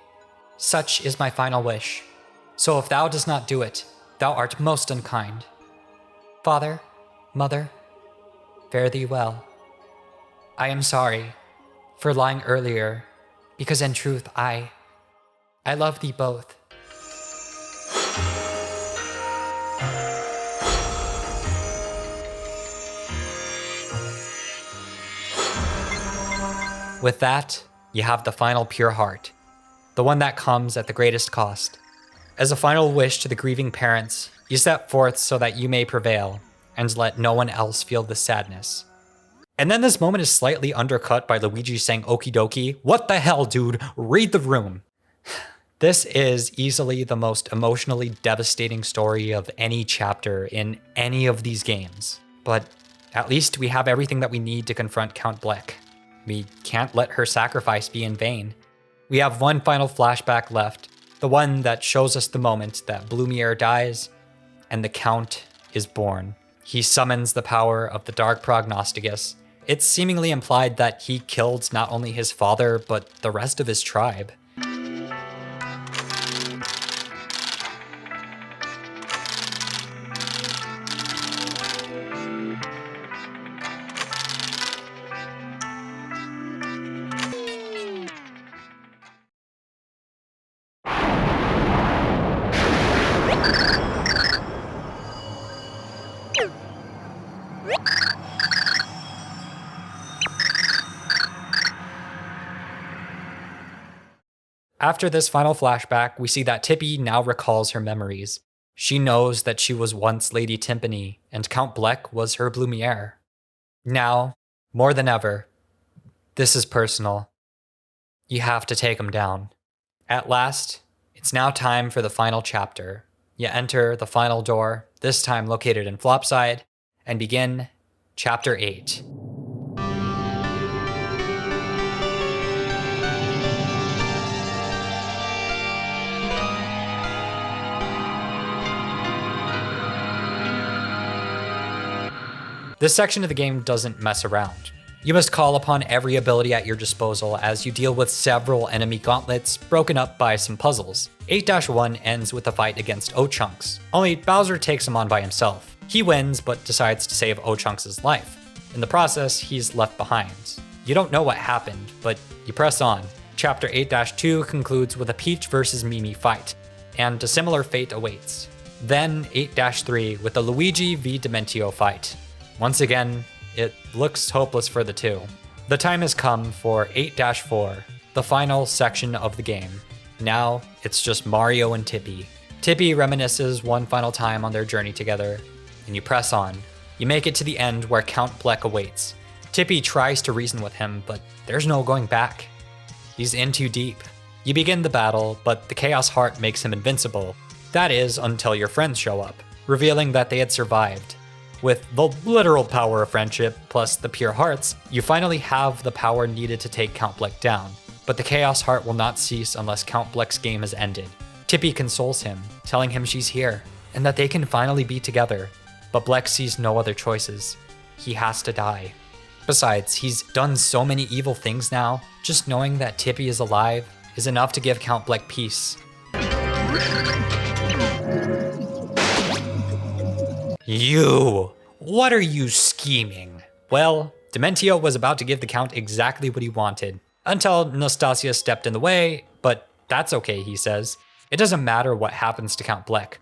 Such is my final wish. So if thou dost not do it, thou art most unkind. Father, mother, fare thee well. I am sorry for lying earlier, because in truth I love thee both." With that, you have the final pure heart, the one that comes at the greatest cost. As a final wish to the grieving parents, you set forth so that you may prevail, and let no one else feel the sadness. And then this moment is slightly undercut by Luigi saying okie dokie. What the hell, dude? Read the room. This is easily the most emotionally devastating story of any chapter in any of these games. But at least we have everything that we need to confront Count Bleck. We can't let her sacrifice be in vain. We have one final flashback left, the one that shows us the moment that Blumiere dies, and the Count is born. He summons the power of the Dark Prognosticus. It's seemingly implied that he killed not only his father, but the rest of his tribe. After this final flashback, we see that Tippy now recalls her memories. She knows that she was once Lady Timpani, and Count Bleck was her Blumiere. Now, more than ever, this is personal. You have to take him down. At last, it's now time for the final chapter. You enter the final door, this time located in Flopside, and begin Chapter 8. This section of the game doesn't mess around. You must call upon every ability at your disposal as you deal with several enemy gauntlets broken up by some puzzles. 8-1 ends with a fight against O-Chunks, only Bowser takes him on by himself. He wins, but decides to save O-Chunks' life. In the process, he's left behind. You don't know what happened, but you press on. Chapter 8-2 concludes with a Peach versus Mimi fight, and a similar fate awaits. Then 8-3 with a Luigi v Dementio fight. Once again, it looks hopeless for the two. The time has come for 8-4, the final section of the game. Now, it's just Mario and Tippy. Tippy reminisces one final time on their journey together, and you press on. You make it to the end where Count Bleck awaits. Tippy tries to reason with him, but there's no going back. He's in too deep. You begin the battle, but the Chaos Heart makes him invincible. That is, until your friends show up, revealing that they had survived. With the literal power of friendship, plus the pure hearts, you finally have the power needed to take Count Bleck down. But the Chaos Heart will not cease unless Count Bleck's game has ended. Tippy consoles him, telling him she's here, and that they can finally be together. But Bleck sees no other choices. He has to die. Besides, he's done so many evil things now, just knowing that Tippy is alive is enough to give Count Bleck peace. You! What are you scheming? Well, Dementio was about to give the Count exactly what he wanted, until Nastasia stepped in the way, but that's okay, he says. It doesn't matter what happens to Count Bleck.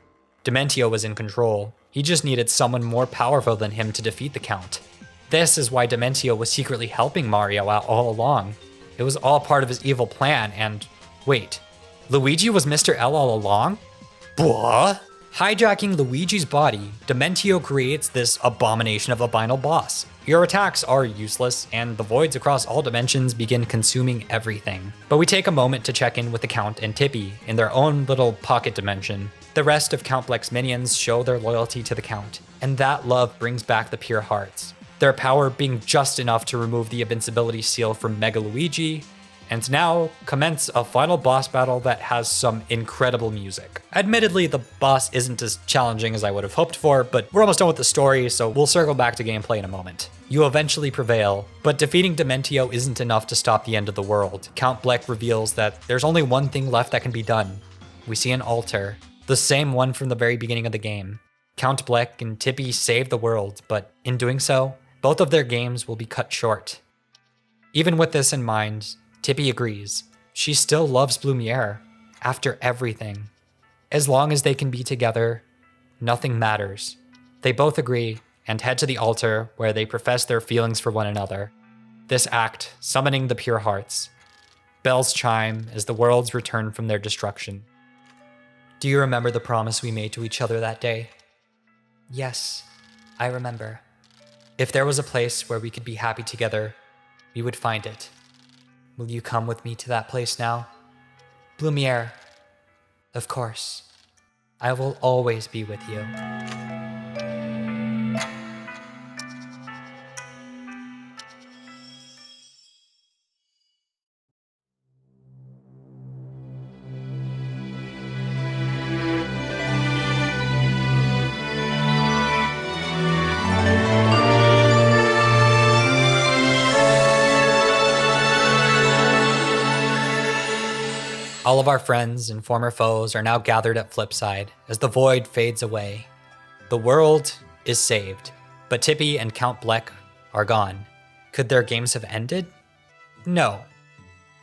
Dementio was in control. He just needed someone more powerful than him to defeat the Count. This is why Dementio was secretly helping Mario out all along. It was all part of his evil plan, and wait, Luigi was Mr. L all along? What? Hijacking Luigi's body, Dementio creates this abomination of a final boss. Your attacks are useless, and the voids across all dimensions begin consuming everything. But we take a moment to check in with the Count and Tippy in their own little pocket dimension. The rest of Count Bleck's minions show their loyalty to the Count, and that love brings back the pure hearts. Their power being just enough to remove the invincibility seal from Mega Luigi, and now commence a final boss battle that has some incredible music. Admittedly, the boss isn't as challenging as I would have hoped for, but we're almost done with the story, so we'll circle back to gameplay in a moment. You eventually prevail, but defeating Dementio isn't enough to stop the end of the world. Count Bleck reveals that there's only one thing left that can be done. We see an altar, the same one from the very beginning of the game. Count Bleck and Tippy save the world, but in doing so, both of their games will be cut short. Even with this in mind, Tippy agrees. She still loves Blumiere, after everything. As long as they can be together, nothing matters. They both agree and head to the altar where they profess their feelings for one another. This act, summoning the pure hearts. Bells chime as the worlds return from their destruction. Do you remember the promise we made to each other that day? Yes, I remember. If there was a place where we could be happy together, we would find it. Will you come with me to that place now? Blumiere. Of course. I will always be with you. All of our friends and former foes are now gathered at Flipside as the void fades away. The world is saved, but Tippy and Count Bleck are gone. Could their games have ended? No.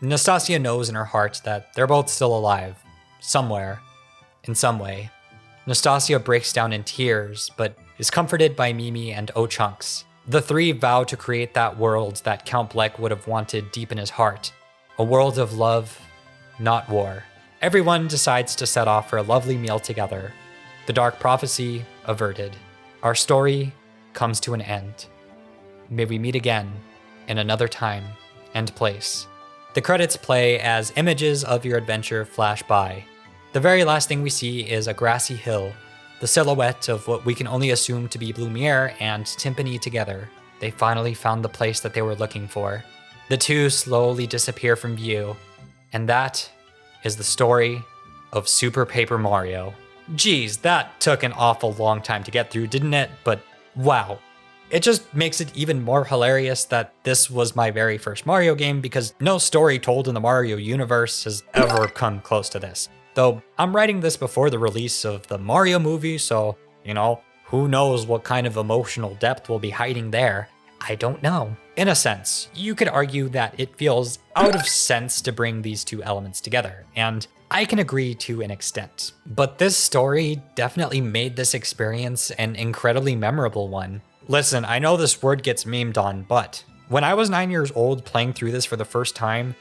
Nastasia knows in her heart that they're both still alive, somewhere, in some way. Nastasia breaks down in tears, but is comforted by Mimi and O-Chunks. The three vow to create that world that Count Bleck would have wanted deep in his heart. A world of love, not war. Everyone decides to set off for a lovely meal together. The dark prophecy averted. Our story comes to an end. May we meet again in another time and place. The credits play as images of your adventure flash by. The very last thing we see is a grassy hill, the silhouette of what we can only assume to be Blumiere and Timpani together. They finally found the place that they were looking for. The two slowly disappear from view, and that is the story of Super Paper Mario. Geez, that took an awful long time to get through, didn't it? But wow. It just makes it even more hilarious that this was my very first Mario game because no story told in the Mario universe has ever come close to this. Though I'm writing this before the release of the Mario movie, so, who knows what kind of emotional depth will be hiding there. I don't know. In a sense, you could argue that it feels out of sense to bring these two elements together, and I can agree to an extent. But this story definitely made this experience an incredibly memorable one. Listen, I know this word gets memed on, but when I was 9 years old playing through this for the first time,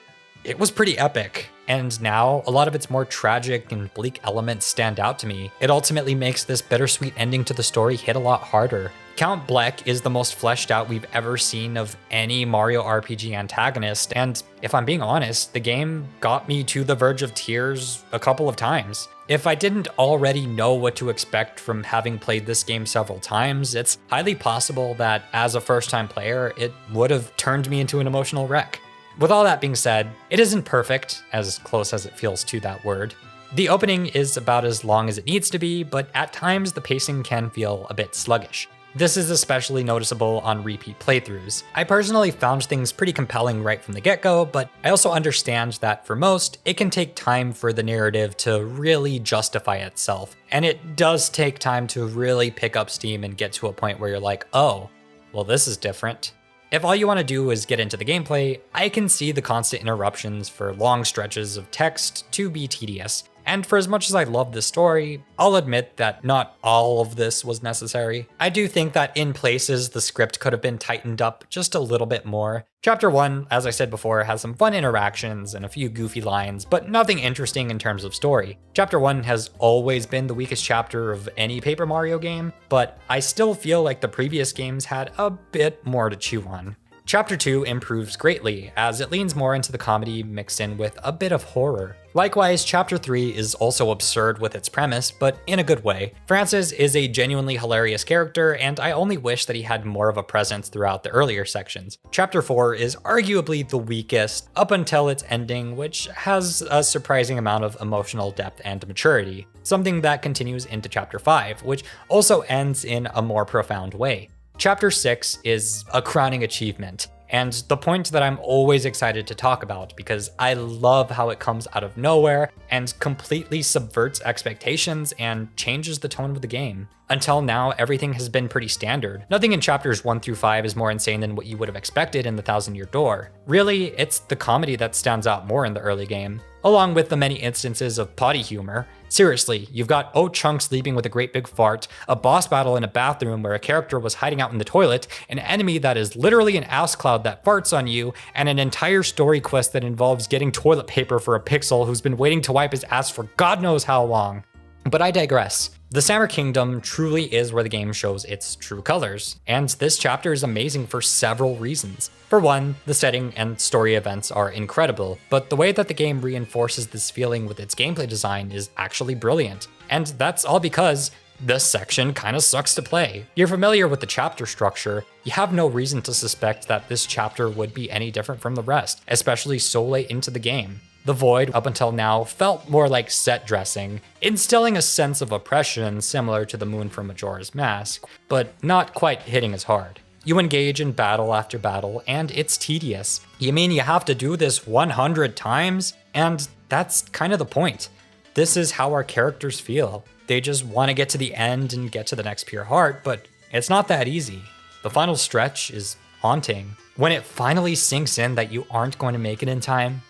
it was pretty epic. And now, a lot of its more tragic and bleak elements stand out to me. It ultimately makes this bittersweet ending to the story hit a lot harder. Count Bleck is the most fleshed out we've ever seen of any Mario RPG antagonist, and if I'm being honest, the game got me to the verge of tears a couple of times. If I didn't already know what to expect from having played this game several times, it's highly possible that as a first-time player, it would have turned me into an emotional wreck. With all that being said, it isn't perfect, as close as it feels to that word. The opening is about as long as it needs to be, but at times the pacing can feel a bit sluggish. This is especially noticeable on repeat playthroughs. I personally found things pretty compelling right from the get-go, but I also understand that for most, it can take time for the narrative to really justify itself. And it does take time to really pick up steam and get to a point where you're like, oh, well, this is different. If all you want to do is get into the gameplay, I can see the constant interruptions for long stretches of text to be tedious. And for as much as I love this story, I'll admit that not all of this was necessary. I do think that in places the script could have been tightened up just a little bit more. Chapter 1, as I said before, has some fun interactions and a few goofy lines, but nothing interesting in terms of story. Chapter 1 has always been the weakest chapter of any Paper Mario game, but I still feel like the previous games had a bit more to chew on. Chapter 2 improves greatly, as it leans more into the comedy mixed in with a bit of horror. Likewise, Chapter 3 is also absurd with its premise, but in a good way. Francis is a genuinely hilarious character, and I only wish that he had more of a presence throughout the earlier sections. Chapter 4 is arguably the weakest, up until its ending, which has a surprising amount of emotional depth and maturity, something that continues into Chapter 5, which also ends in a more profound way. Chapter 6 is a crowning achievement, and the point that I'm always excited to talk about because I love how it comes out of nowhere and completely subverts expectations and changes the tone of the game. Until now, everything has been pretty standard. Nothing in chapters 1 through 5 is more insane than what you would have expected in the Thousand Year Door. Really, it's the comedy that stands out more in the early game, along with the many instances of potty humor. Seriously, you've got O-Chunk sleeping with a great big fart, a boss battle in a bathroom where a character was hiding out in the toilet, an enemy that is literally an ass cloud that farts on you, and an entire story quest that involves getting toilet paper for a pixel who's been waiting to wipe his ass for God knows how long. But I digress. The Summer Kingdom truly is where the game shows its true colors, and this chapter is amazing for several reasons. For one, the setting and story events are incredible, but the way that the game reinforces this feeling with its gameplay design is actually brilliant. And that's all because this section kinda sucks to play. You're familiar with the chapter structure, you have no reason to suspect that this chapter would be any different from the rest, especially so late into the game. The Void, up until now, felt more like set dressing, instilling a sense of oppression similar to the moon from Majora's Mask, but not quite hitting as hard. You engage in battle after battle, and it's tedious. You mean you have to do this 100 times? And that's kind of the point. This is how our characters feel. They just want to get to the end and get to the next pure heart, but it's not that easy. The final stretch is haunting. When it finally sinks in that you aren't going to make it in time,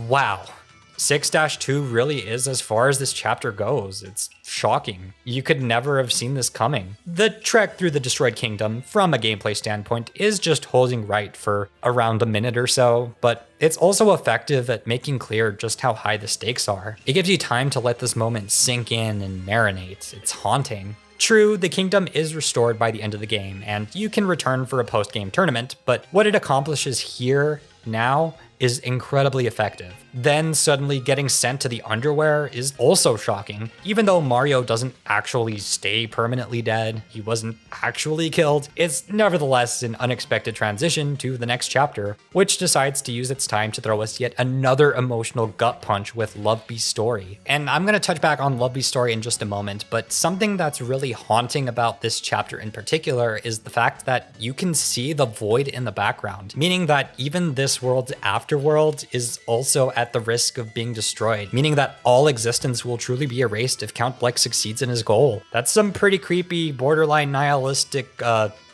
wow. 6-2 really is as far as this chapter goes. It's shocking. You could never have seen this coming. The trek through the Destroyed Kingdom, from a gameplay standpoint, is just holding right for around a minute or so, but it's also effective at making clear just how high the stakes are. It gives you time to let this moment sink in and marinate. It's haunting. True, the kingdom is restored by the end of the game, and you can return for a post-game tournament, but what it accomplishes here, now, is incredibly effective. Then suddenly getting sent to the underwear is also shocking. Even though Mario doesn't actually stay permanently dead, he wasn't actually killed, it's nevertheless an unexpected transition to the next chapter, which decides to use its time to throw us yet another emotional gut punch with Love Beast's story. And I'm gonna touch back on Love Beast's story in just a moment, but something that's really haunting about this chapter in particular is the fact that you can see the void in the background, meaning that even this world's afterworld is also at the risk of being destroyed, meaning that all existence will truly be erased if Count Bleck succeeds in his goal. That's some pretty creepy, borderline nihilistic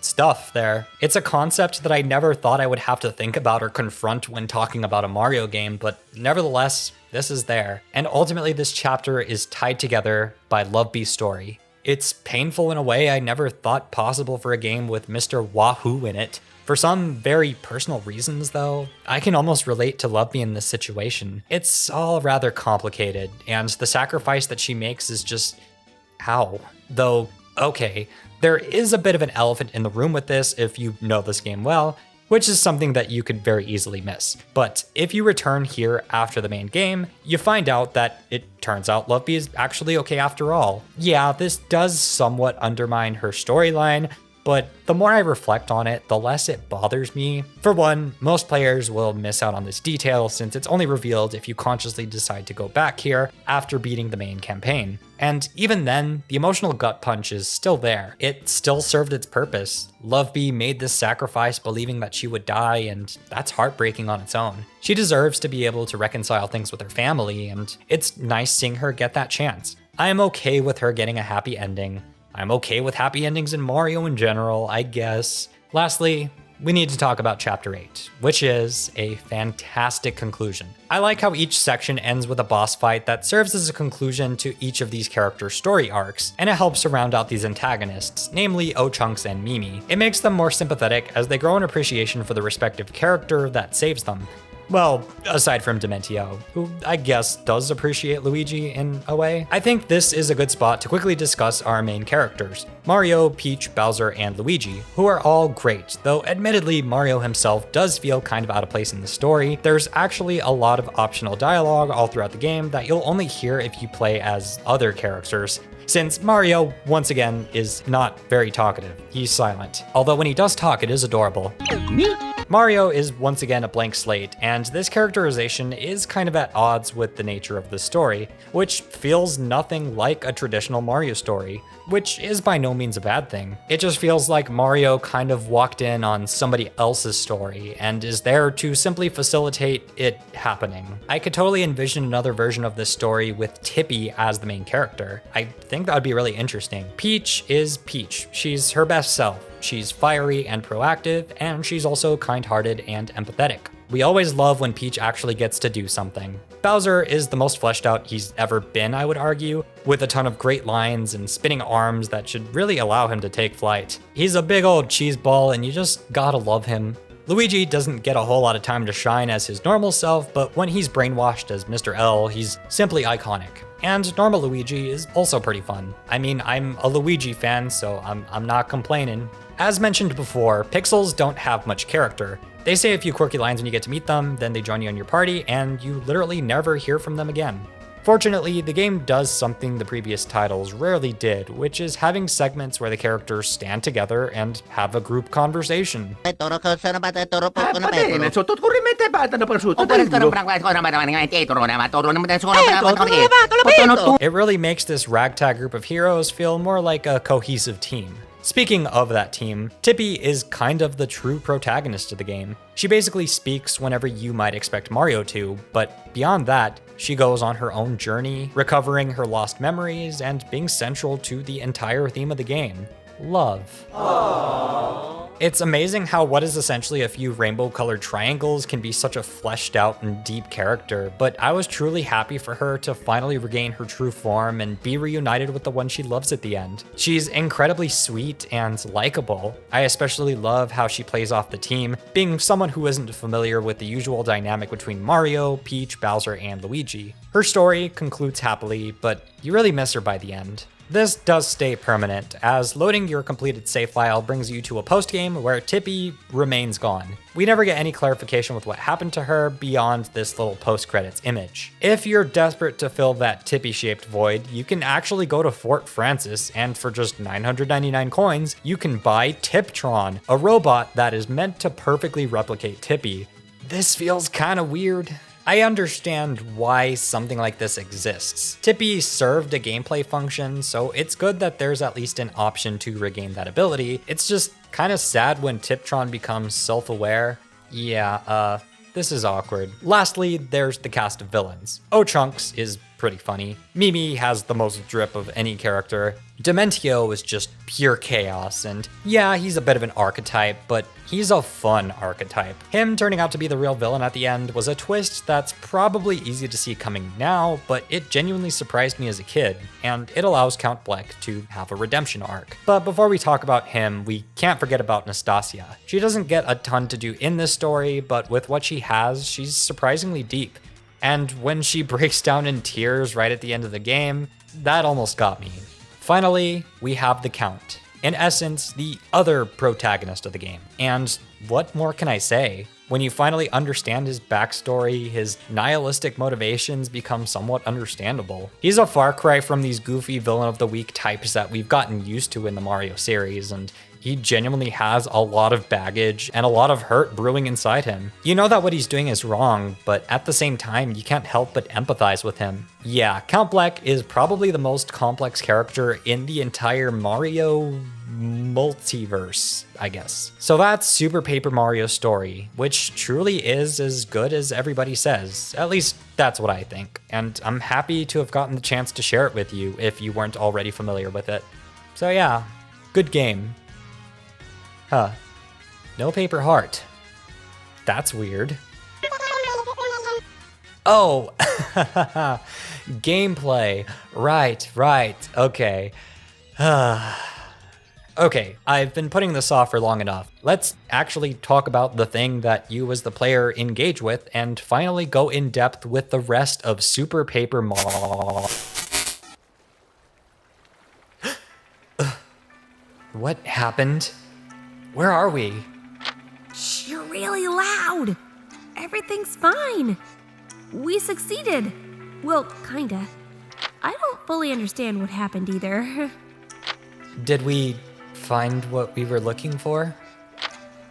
stuff there. It's a concept that I never thought I would have to think about or confront when talking about a Mario game, but nevertheless, this is there. And ultimately, this chapter is tied together by Love Beast's story. It's painful in a way I never thought possible for a game with Mr. Wahoo in it. For some very personal reasons, though, I can almost relate to Love Me in this situation. It's all rather complicated, and the sacrifice that she makes is just, how? Though, okay, there is a bit of an elephant in the room with this if you know this game well, which is something that you could very easily miss. But if you return here after the main game, you find out that it turns out Love Me is actually okay after all. Yeah, this does somewhat undermine her storyline, but the more I reflect on it, the less it bothers me. For one, most players will miss out on this detail since it's only revealed if you consciously decide to go back here after beating the main campaign. And even then, the emotional gut punch is still there. It still served its purpose. Love Bee made this sacrifice believing that she would die, and that's heartbreaking on its own. She deserves to be able to reconcile things with her family, and it's nice seeing her get that chance. I am okay with her getting a happy ending. I'm okay with happy endings in Mario in general, I guess. Lastly, we need to talk about Chapter 8, which is a fantastic conclusion. I like how each section ends with a boss fight that serves as a conclusion to each of these characters' story arcs, and it helps to round out these antagonists, namely O-Chunks and Mimi. It makes them more sympathetic as they grow in appreciation for the respective character that saves them. Well, aside from Dementio, who I guess does appreciate Luigi in a way. I think this is a good spot to quickly discuss our main characters, Mario, Peach, Bowser, and Luigi, who are all great, though admittedly Mario himself does feel kind of out of place in the story. There's actually a lot of optional dialogue all throughout the game that you'll only hear if you play as other characters, since Mario, once again, is not very talkative. He's silent. Although when he does talk, it is adorable. Mario is once again a blank slate, and this characterization is kind of at odds with the nature of the story, which feels nothing like a traditional Mario story, which is by no means a bad thing. It just feels like Mario kind of walked in on somebody else's story and is there to simply facilitate it happening. I could totally envision another version of this story with Tippy as the main character. I think that would be really interesting. Peach is Peach. She's her best self. She's fiery and proactive, and she's also kind-hearted and empathetic. We always love when Peach actually gets to do something. Bowser is the most fleshed out he's ever been, I would argue, with a ton of great lines and spinning arms that should really allow him to take flight. He's a big old cheeseball, and you just gotta love him. Luigi doesn't get a whole lot of time to shine as his normal self, but when he's brainwashed as Mr. L, he's simply iconic. And normal Luigi is also pretty fun. I mean, I'm a Luigi fan, so I'm not complaining. As mentioned before, pixels don't have much character. They say a few quirky lines when you get to meet them, then they join you in your party, and you literally never hear from them again. Fortunately, the game does something the previous titles rarely did, which is having segments where the characters stand together and have a group conversation. It really makes this ragtag group of heroes feel more like a cohesive team. Speaking of that team, Tippy is kind of the true protagonist of the game. She basically speaks whenever you might expect Mario to, but beyond that, she goes on her own journey, recovering her lost memories and being central to the entire theme of the game: love. Aww. It's amazing how what is essentially a few rainbow-colored triangles can be such a fleshed out and deep character, but I was truly happy for her to finally regain her true form and be reunited with the one she loves at the end. She's incredibly sweet and likable. I especially love how she plays off the team, being someone who isn't familiar with the usual dynamic between Mario, Peach, Bowser, and Luigi. Her story concludes happily, but you really miss her by the end. This does stay permanent, as loading your completed save file brings you to a post-game where Tippy remains gone. We never get any clarification with what happened to her beyond this little post-credits image. If you're desperate to fill that Tippy-shaped void, you can actually go to Fort Francis, and for just 999 coins, you can buy Tiptron, a robot that is meant to perfectly replicate Tippy. This feels kinda weird. I understand why something like this exists. Tippy served a gameplay function, so it's good that there's at least an option to regain that ability. It's just kind of sad when Tiptron becomes self-aware. Yeah, this is awkward. Lastly, there's the cast of villains. O-Chunks is pretty funny. Mimi has the most drip of any character. Dementio is just pure chaos, and yeah, he's a bit of an archetype, but he's a fun archetype. Him turning out to be the real villain at the end was a twist that's probably easy to see coming now, but it genuinely surprised me as a kid, and it allows Count Bleck to have a redemption arc. But before we talk about him, we can't forget about Nastasia. She doesn't get a ton to do in this story, but with what she has, she's surprisingly deep. And when she breaks down in tears right at the end of the game, that almost got me. Finally, we have the Count. In essence, the other protagonist of the game. And what more can I say? When you finally understand his backstory, his nihilistic motivations become somewhat understandable. He's a far cry from these goofy villain of the week types that we've gotten used to in the Mario series, and He genuinely has a lot of baggage and a lot of hurt brewing inside him. You know that what he's doing is wrong, but at the same time, you can't help but empathize with him. Yeah, Count Bleck is probably the most complex character in the entire Mario multiverse, I guess. So that's Super Paper Mario's story, which truly is as good as everybody says. At least that's what I think. And I'm happy to have gotten the chance to share it with you if you weren't already familiar with it. So yeah, good game. Huh. No paper heart. That's weird. Oh! Gameplay. Right. Okay. Okay, I've been putting this off for long enough. Let's actually talk about the thing that you as the player engage with and finally go in depth with the rest of Super Paper Mario. What happened? Where are we? Shh, you're really loud. Everything's fine. We succeeded. Well, kinda. I don't fully understand what happened either. Did we find what we were looking for?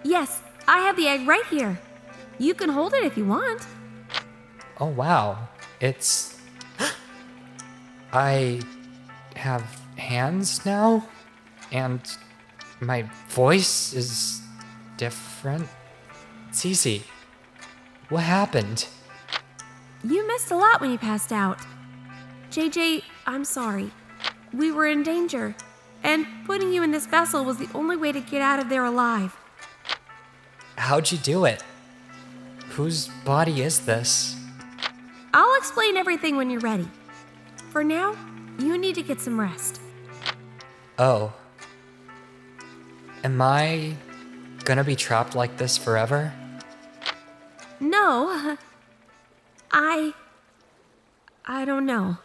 Yes, I have the egg right here. You can hold it if you want. Oh wow, it's... I have hands now? And my voice is different? Cece, what happened? You missed a lot when you passed out. JJ, I'm sorry. We were in danger, and putting you in this vessel was the only way to get out of there alive. How'd you do it? Whose body is this? I'll explain everything when you're ready. For now, you need to get some rest. Oh. Am I gonna be trapped like this forever? No, I don't know.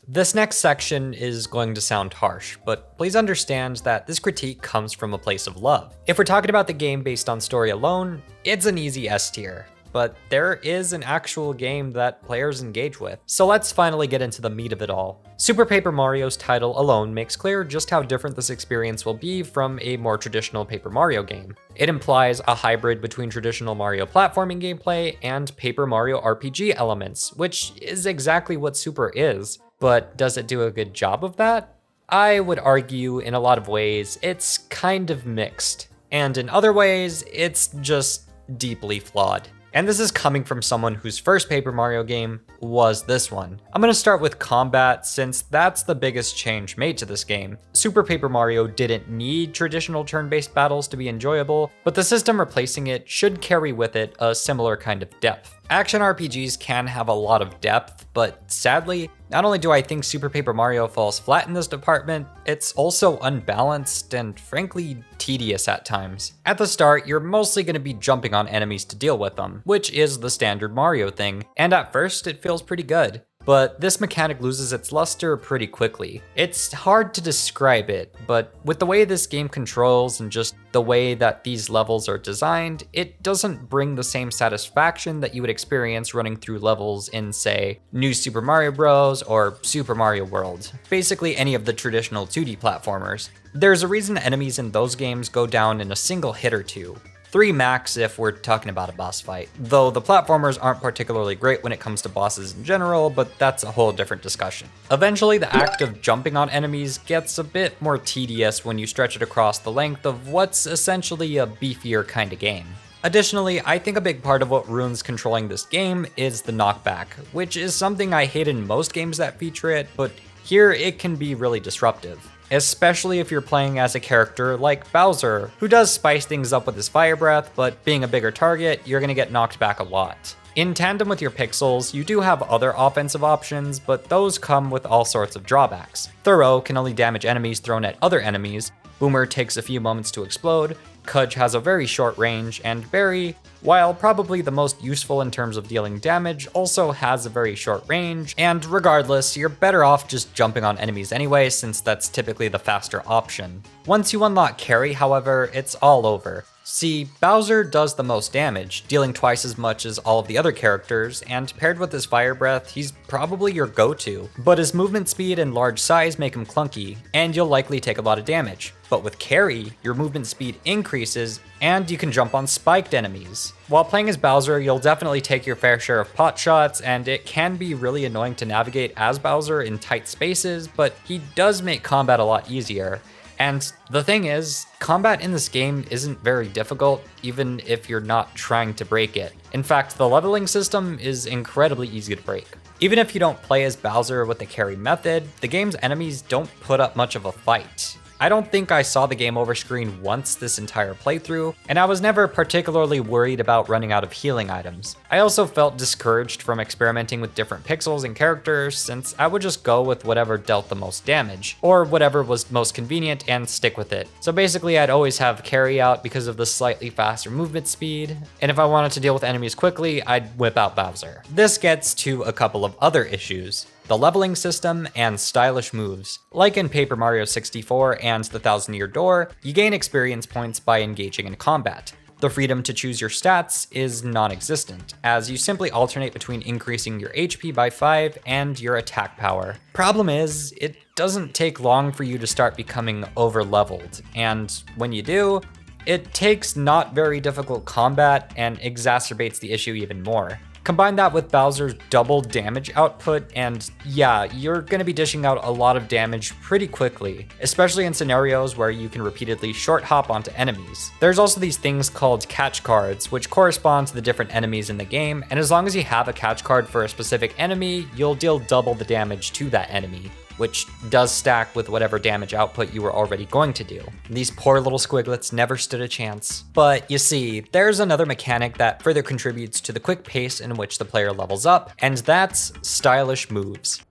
This next section is going to sound harsh, but please understand that this critique comes from a place of love. If we're talking about the game based on story alone, it's an easy S tier. But there is an actual game that players engage with. So let's finally get into the meat of it all. Super Paper Mario's title alone makes clear just how different this experience will be from a more traditional Paper Mario game. It implies a hybrid between traditional Mario platforming gameplay and Paper Mario RPG elements, which is exactly what Super is. But does it do a good job of that? I would argue in a lot of ways it's kind of mixed. And in other ways, it's just deeply flawed. And this is coming from someone whose first Paper Mario game was this one. I'm gonna start with combat since that's the biggest change made to this game. Super Paper Mario didn't need traditional turn-based battles to be enjoyable, but the system replacing it should carry with it a similar kind of depth. Action RPGs can have a lot of depth, but sadly, not only do I think Super Paper Mario falls flat in this department, it's also unbalanced and frankly tedious at times. At the start, you're mostly going to be jumping on enemies to deal with them, which is the standard Mario thing, and at first it feels pretty good. But this mechanic loses its luster pretty quickly. It's hard to describe it, but with the way this game controls and just the way that these levels are designed, it doesn't bring the same satisfaction that you would experience running through levels in, say, New Super Mario Bros. Or Super Mario World. Basically any of the traditional 2D platformers. There's a reason enemies in those games go down in a single hit or two. 3 max if we're talking about a boss fight. Though the platformers aren't particularly great when it comes to bosses in general, but that's a whole different discussion. Eventually, the act of jumping on enemies gets a bit more tedious when you stretch it across the length of what's essentially a beefier kind of game. Additionally, I think a big part of what ruins controlling this game is the knockback, which is something I hate in most games that feature it, but here it can be really disruptive. Especially if you're playing as a character like Bowser, who does spice things up with his fire breath, but being a bigger target, you're gonna get knocked back a lot. In tandem with your pixels, you do have other offensive options, but those come with all sorts of drawbacks. Thorough can only damage enemies thrown at other enemies, Boomer takes a few moments to explode, Kudge has a very short range, and Barry, while probably the most useful in terms of dealing damage, also has a very short range, and regardless, you're better off just jumping on enemies anyway, since that's typically the faster option. Once you unlock Carry, however, it's all over. See, Bowser does the most damage, dealing twice as much as all of the other characters, and paired with his fire breath, he's probably your go-to. But his movement speed and large size make him clunky, and you'll likely take a lot of damage. But with Carry, your movement speed increases, and you can jump on spiked enemies. While playing as Bowser, you'll definitely take your fair share of pot shots, and it can be really annoying to navigate as Bowser in tight spaces, but he does make combat a lot easier. And the thing is, combat in this game isn't very difficult, even if you're not trying to break it. In fact, the leveling system is incredibly easy to break. Even if you don't play as Bowser with the carry method, the game's enemies don't put up much of a fight. I don't think I saw the game over screen once this entire playthrough, and I was never particularly worried about running out of healing items. I also felt discouraged from experimenting with different pixels and characters, since I would just go with whatever dealt the most damage, or whatever was most convenient and stick with it. So basically I'd always have carry out because of the slightly faster movement speed, and if I wanted to deal with enemies quickly, I'd whip out Bowser. This gets to a couple of other issues. The leveling system, and stylish moves. Like in Paper Mario 64 and the Thousand Year Door, you gain experience points by engaging in combat. The freedom to choose your stats is non-existent, as you simply alternate between increasing your HP by 5 and your attack power. Problem is, it doesn't take long for you to start becoming over-leveled, and when you do, it takes not very difficult combat and exacerbates the issue even more. Combine that with Bowser's double damage output, and yeah, you're gonna be dishing out a lot of damage pretty quickly, especially in scenarios where you can repeatedly short hop onto enemies. There's also these things called catch cards, which correspond to the different enemies in the game, and as long as you have a catch card for a specific enemy, you'll deal double the damage to that enemy, which does stack with whatever damage output you were already going to do. These poor little squiglets never stood a chance. But you see, there's another mechanic that further contributes to the quick pace in which the player levels up, and that's stylish moves.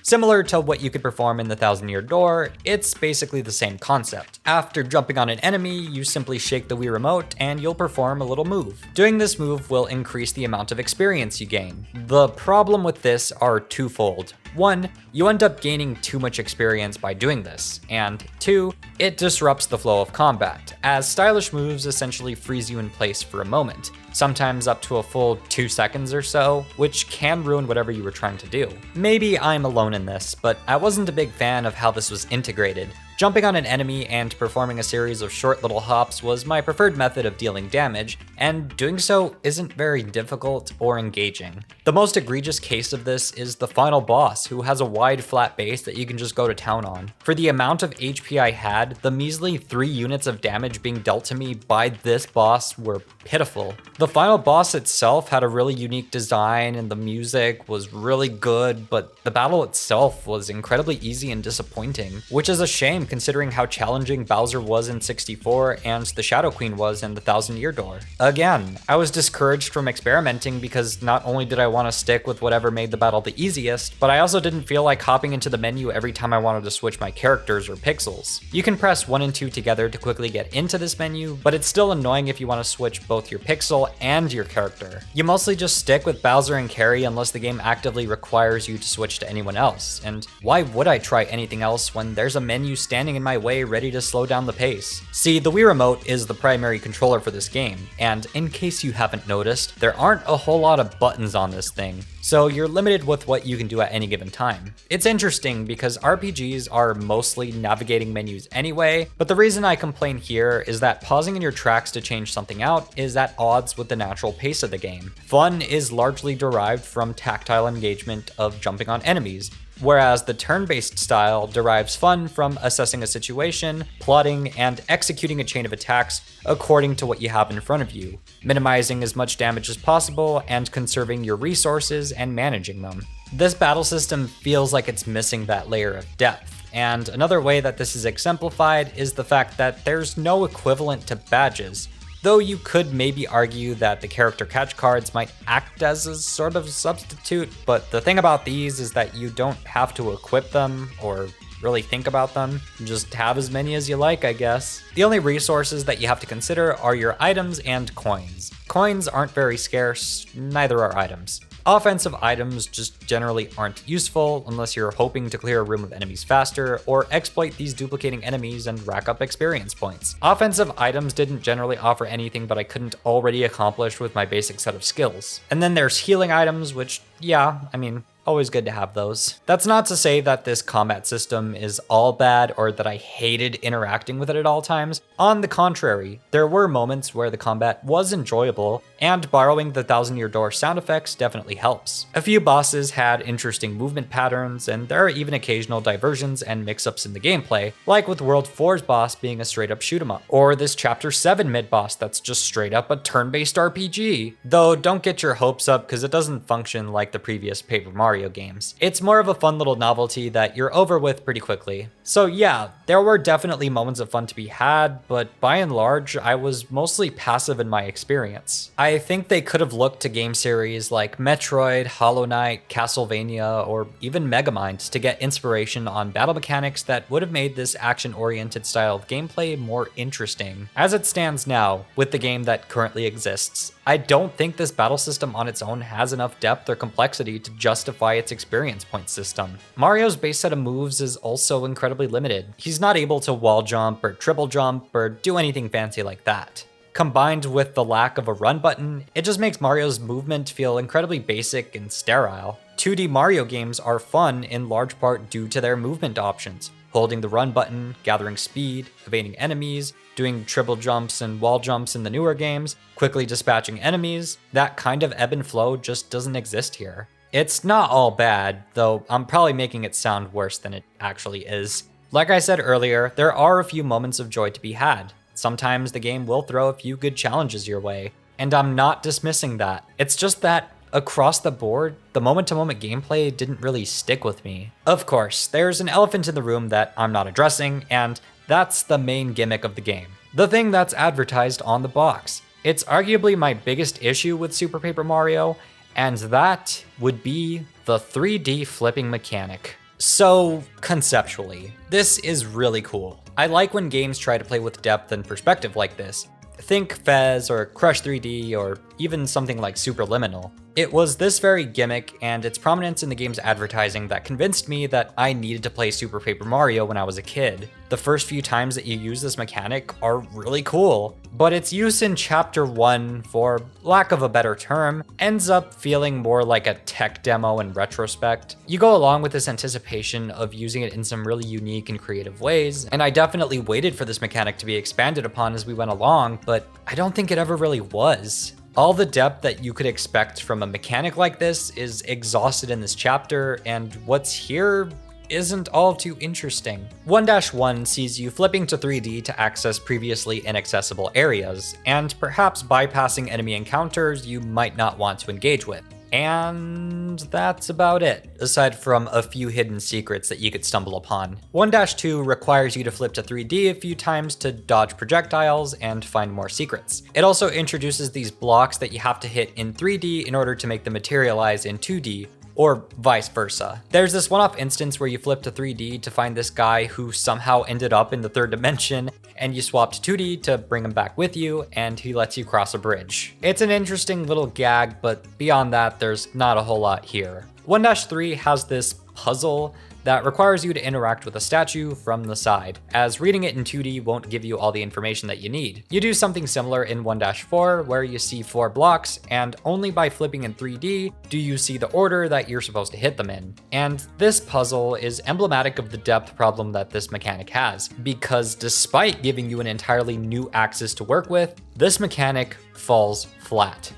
Similar to what you could perform in the Thousand Year Door, it's basically the same concept. After jumping on an enemy, you simply shake the Wii Remote and you'll perform a little move. Doing this move will increase the amount of experience you gain. The problem with this are twofold. One, you end up gaining too much experience by doing this, and two, it disrupts the flow of combat, as stylish moves essentially freeze you in place for a moment, sometimes up to a full 2 seconds or so, which can ruin whatever you were trying to do. Maybe I'm alone in this, but I wasn't a big fan of how this was integrated. Jumping on an enemy and performing a series of short little hops was my preferred method of dealing damage, and doing so isn't very difficult or engaging. The most egregious case of this is the final boss, who has a wide flat base that you can just go to town on. For the amount of HP I had, the measly 3 units of damage being dealt to me by this boss were pitiful. The final boss itself had a really unique design and the music was really good, but the battle itself was incredibly easy and disappointing, which is a shame considering how challenging Bowser was in 64 and the Shadow Queen was in the Thousand Year Door. Again, I was discouraged from experimenting because not only did I want to stick with whatever made the battle the easiest, but I also didn't feel like hopping into the menu every time I wanted to switch my characters or pixels. You can press 1 and 2 together to quickly get into this menu, but it's still annoying if you want to switch both your pixel and your character. You mostly just stick with Bowser and carry unless the game actively requires you to switch to anyone else, and why would I try anything else when there's a menu standing in my way ready to slow down the pace? See, the Wii Remote is the primary controller for this game, and in case you haven't noticed, there aren't a whole lot of buttons on this thing, so you're limited with what you can do at any given time. It's interesting because RPGs are mostly navigating menus anyway, but the reason I complain here is that pausing in your tracks to change something out is at odds with the natural pace of the game. Fun is largely derived from tactile engagement of jumping on enemies, whereas the turn-based style derives fun from assessing a situation, plotting, and executing a chain of attacks according to what you have in front of you, minimizing as much damage as possible and conserving your resources and managing them. This battle system feels like it's missing that layer of depth, and another way that this is exemplified is the fact that there's no equivalent to badges. Though you could maybe argue that the character catch cards might act as a sort of substitute, but the thing about these is that you don't have to equip them or really think about them. Just have as many as you like, I guess. The only resources that you have to consider are your items and coins. Coins aren't very scarce, neither are items. Offensive items just generally aren't useful unless you're hoping to clear a room of enemies faster or exploit these duplicating enemies and rack up experience points. Offensive items didn't generally offer anything but I couldn't already accomplish with my basic set of skills. And then there's healing items, which, yeah, I mean, always good to have those. That's not to say that this combat system is all bad or that I hated interacting with it at all times. On the contrary, there were moments where the combat was enjoyable, and borrowing the Thousand Year Door sound effects definitely helps. A few bosses had interesting movement patterns, and there are even occasional diversions and mix-ups in the gameplay, like with World 4's boss being a straight-up shoot-'em-up, or this Chapter 7 mid-boss that's just straight-up a turn-based RPG. Though don't get your hopes up because it doesn't function like the previous Paper Mario games. It's more of a fun little novelty that you're over with pretty quickly. So yeah, there were definitely moments of fun to be had, but by and large, I was mostly passive in my experience. I think they could have looked to game series like Metroid, Hollow Knight, Castlevania, or even Megamind to get inspiration on battle mechanics that would have made this action-oriented style of gameplay more interesting. As it stands now, with the game that currently exists, I don't think this battle system on its own has enough depth or complexity to justify its experience point system. Mario's base set of moves is also incredibly limited. He's not able to wall jump or triple jump or do anything fancy like that. Combined with the lack of a run button, it just makes Mario's movement feel incredibly basic and sterile. 2D Mario games are fun in large part due to their movement options. Holding the run button, gathering speed, evading enemies, doing triple jumps and wall jumps in the newer games, quickly dispatching enemies, that kind of ebb and flow just doesn't exist here. It's not all bad, though I'm probably making it sound worse than it actually is. Like I said earlier, there are a few moments of joy to be had. Sometimes the game will throw a few good challenges your way, and I'm not dismissing that. It's just that across the board, the moment-to-moment gameplay didn't really stick with me. Of course, there's an elephant in the room that I'm not addressing, and that's the main gimmick of the game. The thing that's advertised on the box. It's arguably my biggest issue with Super Paper Mario, and that would be the 3D flipping mechanic. So, conceptually, this is really cool. I like when games try to play with depth and perspective like this. Think Fez or Crush 3D or even something like Superliminal. It was this very gimmick and its prominence in the game's advertising that convinced me that I needed to play Super Paper Mario when I was a kid. The first few times that you use this mechanic are really cool, but its use in Chapter 1, for lack of a better term, ends up feeling more like a tech demo in retrospect. You go along with this anticipation of using it in some really unique and creative ways, and I definitely waited for this mechanic to be expanded upon as we went along, but I don't think it ever really was. All the depth that you could expect from a mechanic like this is exhausted in this chapter, and what's here isn't all too interesting. 1-1 sees you flipping to 3D to access previously inaccessible areas, and perhaps bypassing enemy encounters you might not want to engage with. And that's about it, aside from a few hidden secrets that you could stumble upon. 1-2 requires you to flip to 3D a few times to dodge projectiles and find more secrets. It also introduces these blocks that you have to hit in 3D in order to make them materialize in 2D, or vice versa. There's this one-off instance where you flip to 3D to find this guy who somehow ended up in the third dimension, and you swap to 2D to bring him back with you, and he lets you cross a bridge. It's an interesting little gag, but beyond that, there's not a whole lot here. 1-3 has this puzzle that requires you to interact with a statue from the side, as reading it in 2D won't give you all the information that you need. You do something similar in 1-4, where you see 4 blocks, and only by flipping in 3D do you see the order that you're supposed to hit them in. And this puzzle is emblematic of the depth problem that this mechanic has, because despite giving you an entirely new axis to work with, this mechanic falls flat.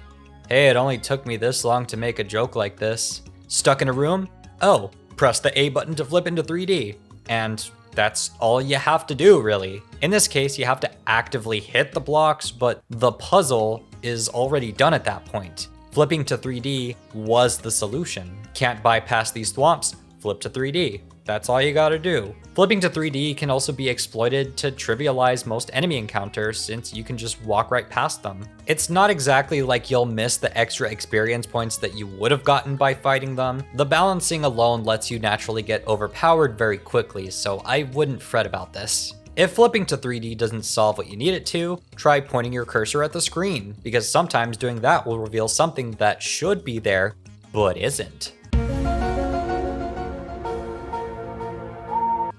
Hey, it only took me this long to make a joke like this. Stuck in a room? Oh, press the A button to flip into 3D, and that's all you have to do, really. In this case, you have to actively hit the blocks, but the puzzle is already done at that point. Flipping to 3D was the solution. Can't bypass these thwomps? Flip to 3D. that's all you gotta do. Flipping to 3D can also be exploited to trivialize most enemy encounters since you can just walk right past them. It's not exactly like you'll miss the extra experience points that you would have gotten by fighting them. The balancing alone lets you naturally get overpowered very quickly, so I wouldn't fret about this. If flipping to 3D doesn't solve what you need it to, try pointing your cursor at the screen, because sometimes doing that will reveal something that should be there, but isn't.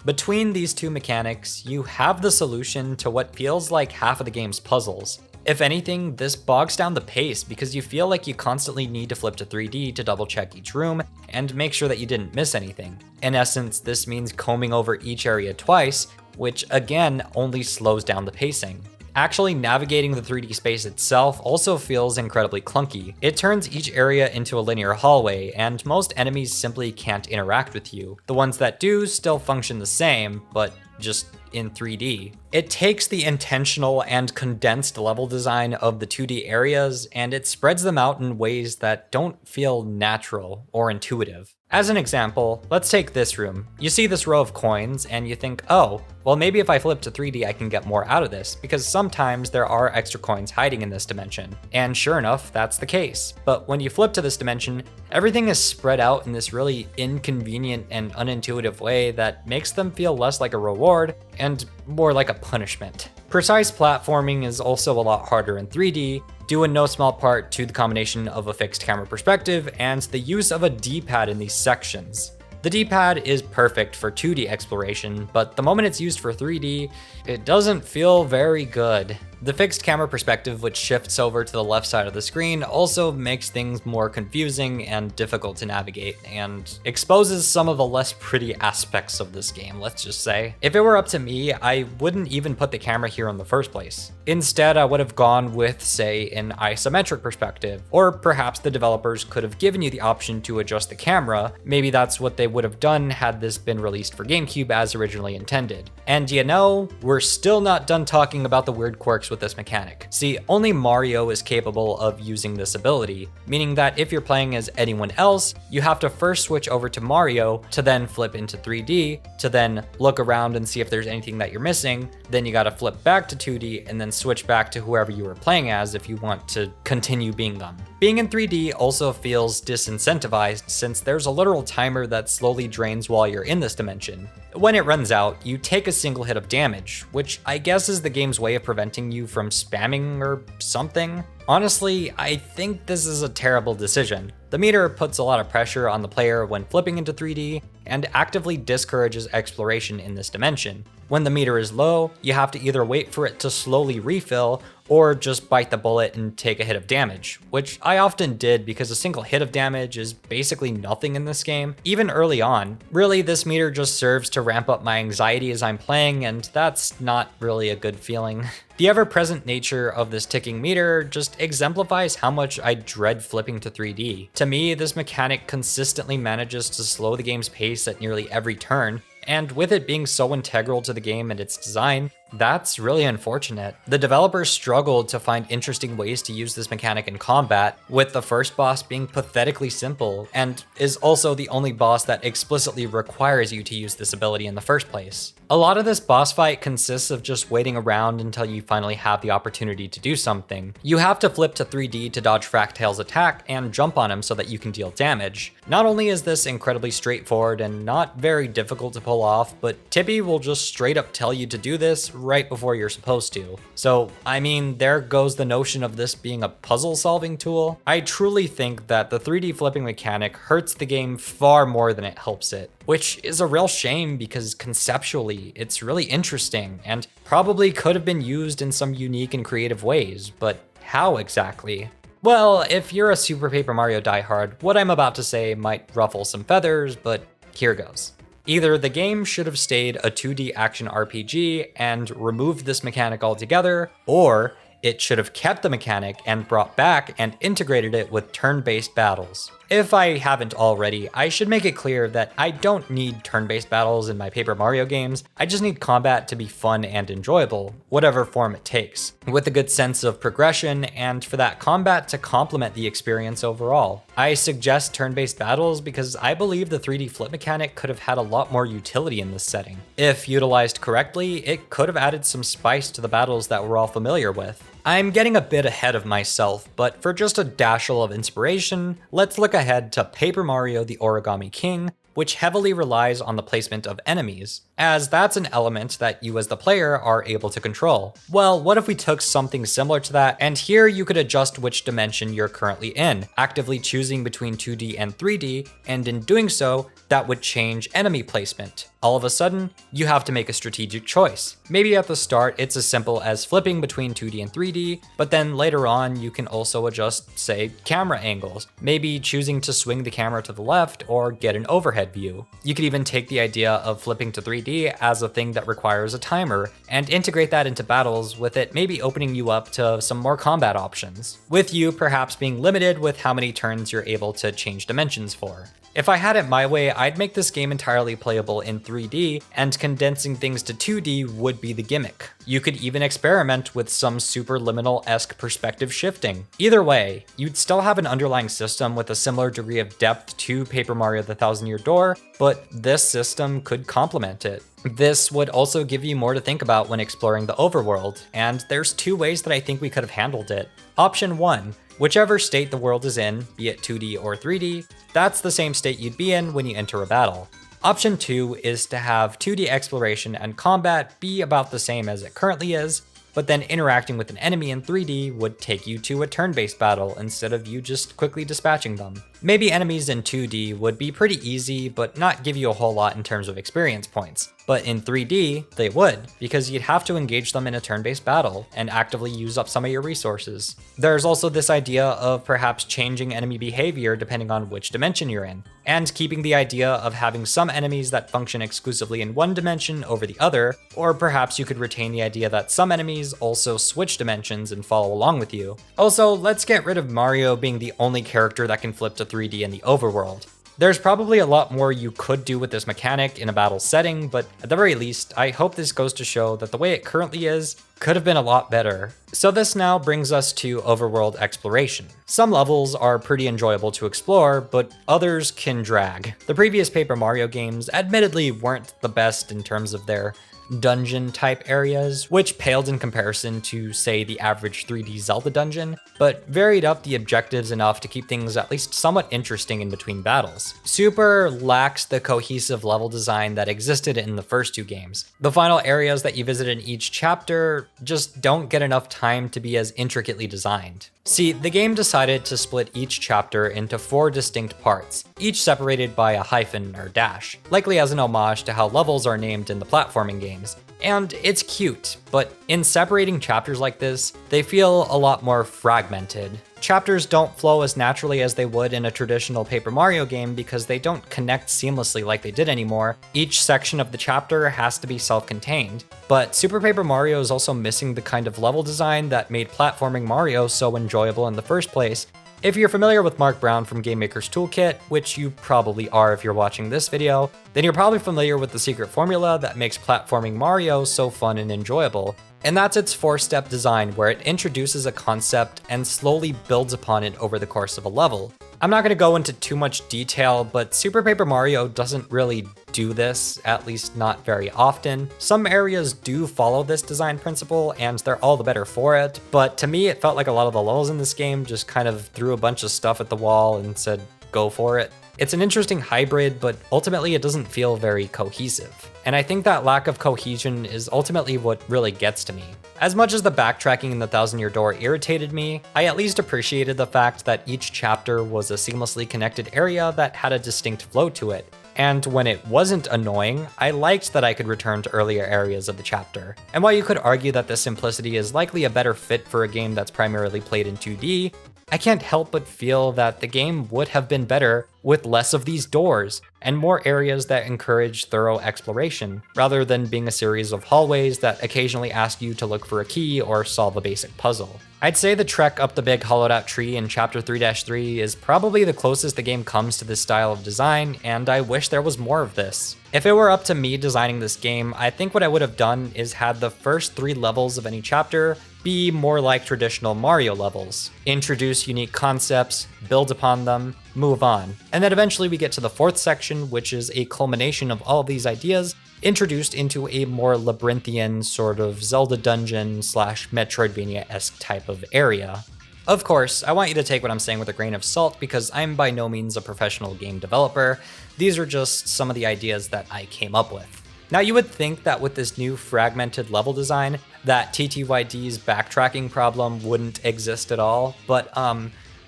Between these two mechanics, you have the solution to what feels like half of the game's puzzles. If anything, this bogs down the pace because you feel like you constantly need to flip to 3D to double check each room and make sure that you didn't miss anything. In essence, this means combing over each area twice, which again only slows down the pacing. Actually navigating the 3D space itself also feels incredibly clunky. It turns each area into a linear hallway, and most enemies simply can't interact with you. The ones that do still function the same, but just in 3D. It takes the intentional and condensed level design of the 2D areas and it spreads them out in ways that don't feel natural or intuitive. As an example, let's take this room. You see this row of coins and you think, oh, well maybe if I flip to 3D I can get more out of this, because sometimes there are extra coins hiding in this dimension. And sure enough, that's the case. But when you flip to this dimension, everything is spread out in this really inconvenient and unintuitive way that makes them feel less like a reward and more like a punishment. Precise platforming is also a lot harder in 3D, due in no small part to the combination of a fixed camera perspective and the use of a D-pad in these sections. The D-pad is perfect for 2D exploration, but the moment it's used for 3D, it doesn't feel very good. The fixed camera perspective, which shifts over to the left side of the screen, also makes things more confusing and difficult to navigate, and exposes some of the less pretty aspects of this game, let's just say. If it were up to me, I wouldn't even put the camera here in the first place. Instead, I would have gone with, say, an isometric perspective, or perhaps the developers could have given you the option to adjust the camera. Maybe that's what they would have done had this been released for GameCube as originally intended. And you know, we're still not done talking about the weird quirks with this mechanic. See, only Mario is capable of using this ability, meaning that if you're playing as anyone else, you have to first switch over to Mario to then flip into 3D, to then look around and see if there's anything that you're missing, then you gotta flip back to 2D and then switch back to whoever you were playing as if you want to continue being them. Being in 3D also feels disincentivized since there's a literal timer that slowly drains while you're in this dimension. When it runs out, you take a single hit of damage, which I guess is the game's way of preventing you from spamming or something. Honestly, I think this is a terrible decision. The meter puts a lot of pressure on the player when flipping into 3D and actively discourages exploration in this dimension. When the meter is low, you have to either wait for it to slowly refill or just bite the bullet and take a hit of damage, which I often did because a single hit of damage is basically nothing in this game, even early on. Really, this meter just serves to ramp up my anxiety as I'm playing, and that's not really a good feeling. The ever-present nature of this ticking meter just exemplifies how much I dread flipping to 3D. To me, this mechanic consistently manages to slow the game's pace at nearly every turn, and with it being so integral to the game and its design, that's really unfortunate. The developers struggled to find interesting ways to use this mechanic in combat, with the first boss being pathetically simple, and is also the only boss that explicitly requires you to use this ability in the first place. A lot of this boss fight consists of just waiting around until you finally have the opportunity to do something. You have to flip to 3D to dodge Fractale's attack and jump on him so that you can deal damage. Not only is this incredibly straightforward and not very difficult to pull off, but Tippy will just straight up tell you to do this right before you're supposed to. So, I mean, there goes the notion of this being a puzzle solving tool. I truly think that the 3D flipping mechanic hurts the game far more than it helps it, which is a real shame because conceptually it's really interesting and probably could have been used in some unique and creative ways, but how exactly? Well, if you're a Super Paper Mario diehard, what I'm about to say might ruffle some feathers, but here goes. Either the game should have stayed a 2D action RPG and removed this mechanic altogether, or it should have kept the mechanic and brought back and integrated it with turn-based battles. If I haven't already, I should make it clear that I don't need turn-based battles in my Paper Mario games. I just need combat to be fun and enjoyable, whatever form it takes, with a good sense of progression and for that combat to complement the experience overall. I suggest turn-based battles because I believe the 3D flip mechanic could have had a lot more utility in this setting. If utilized correctly, it could have added some spice to the battles that we're all familiar with. I'm getting a bit ahead of myself, but for just a dashel of inspiration, let's look ahead to Paper Mario: The Origami King, which heavily relies on the placement of enemies, as that's an element that you as the player are able to control. Well, what if we took something similar to that, and here you could adjust which dimension you're currently in, actively choosing between 2D and 3D, and in doing so, that would change enemy placement. All of a sudden, you have to make a strategic choice. Maybe at the start, it's as simple as flipping between 2D and 3D, but then later on, you can also adjust, say, camera angles. Maybe choosing to swing the camera to the left or get an overhead view. You could even take the idea of flipping to 3D as a thing that requires a timer and integrate that into battles, with it maybe opening you up to some more combat options, with you perhaps being limited with how many turns you're able to change dimensions for. If I had it my way, I'd make this game entirely playable in 3D, and condensing things to 2D would be the gimmick. You could even experiment with some superliminal-esque perspective shifting. Either way, you'd still have an underlying system with a similar degree of depth to Paper Mario: The Thousand Year Door, but this system could complement it. This would also give you more to think about when exploring the overworld, and there's two ways that I think we could have handled it. Option 1. Whichever state the world is in, be it 2D or 3D, that's the same state you'd be in when you enter a battle. Option 2 is to have 2D exploration and combat be about the same as it currently is, but then interacting with an enemy in 3D would take you to a turn-based battle instead of you just quickly dispatching them. Maybe enemies in 2D would be pretty easy, but not give you a whole lot in terms of experience points. But in 3D, they would, because you'd have to engage them in a turn-based battle and actively use up some of your resources. There's also this idea of perhaps changing enemy behavior depending on which dimension you're in, and keeping the idea of having some enemies that function exclusively in one dimension over the other, or perhaps you could retain the idea that some enemies also switch dimensions and follow along with you. Also, let's get rid of Mario being the only character that can flip to 3D in the overworld. There's probably a lot more you could do with this mechanic in a battle setting, but at the very least, I hope this goes to show that the way it currently is could have been a lot better. So this now brings us to overworld exploration. Some levels are pretty enjoyable to explore, but others can drag. The previous Paper Mario games admittedly weren't the best in terms of their dungeon type areas, which paled in comparison to, say, the average 3D Zelda dungeon, but varied up the objectives enough to keep things at least somewhat interesting in between battles. Super lacks the cohesive level design that existed in the first two games. The final areas that you visit in each chapter just don't get enough time to be as intricately designed. See, the game decided to split each chapter into 4 distinct parts, each separated by a hyphen or dash, likely as an homage to how levels are named in the platforming games. And it's cute, but in separating chapters like this, they feel a lot more fragmented. Chapters don't flow as naturally as they would in a traditional Paper Mario game because they don't connect seamlessly like they did anymore. Each section of the chapter has to be self-contained. But Super Paper Mario is also missing the kind of level design that made platforming Mario so enjoyable in the first place. If you're familiar with Mark Brown from Game Maker's Toolkit, which you probably are if you're watching this video, then you're probably familiar with the secret formula that makes platforming Mario so fun and enjoyable. And that's its 4-step design, where it introduces a concept and slowly builds upon it over the course of a level. I'm not going to go into too much detail, but Super Paper Mario doesn't really do this, at least not very often. Some areas do follow this design principle, and they're all the better for it, but to me it felt like a lot of the levels in this game just kind of threw a bunch of stuff at the wall and said, go for it. It's an interesting hybrid, but ultimately it doesn't feel very cohesive. And I think that lack of cohesion is ultimately what really gets to me. As much as the backtracking in the Thousand Year Door irritated me, I at least appreciated the fact that each chapter was a seamlessly connected area that had a distinct flow to it. And when it wasn't annoying, I liked that I could return to earlier areas of the chapter. And while you could argue that this simplicity is likely a better fit for a game that's primarily played in 2D, I can't help but feel that the game would have been better with less of these doors and more areas that encourage thorough exploration, rather than being a series of hallways that occasionally ask you to look for a key or solve a basic puzzle. I'd say the trek up the big hollowed out tree in Chapter 3-3 is probably the closest the game comes to this style of design, and I wish there was more of this. If it were up to me designing this game, I think what I would have done is had the first 3 levels of any chapter be more like traditional Mario levels. Introduce unique concepts, build upon them, move on. And then eventually we get to the fourth section, which is a culmination of all of these ideas introduced into a more labyrinthian sort of Zelda dungeon slash Metroidvania-esque type of area. Of course, I want you to take what I'm saying with a grain of salt because I'm by no means a professional game developer. These are just some of the ideas that I came up with. Now you would think that with this new fragmented level design, that TTYD's backtracking problem wouldn't exist at all, but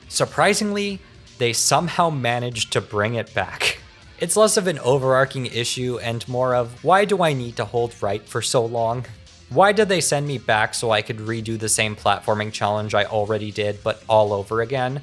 surprisingly, they somehow managed to bring it back. It's less of an overarching issue and more of, why do I need to hold right for so long? Why did they send me back so I could redo the same platforming challenge I already did, but all over again?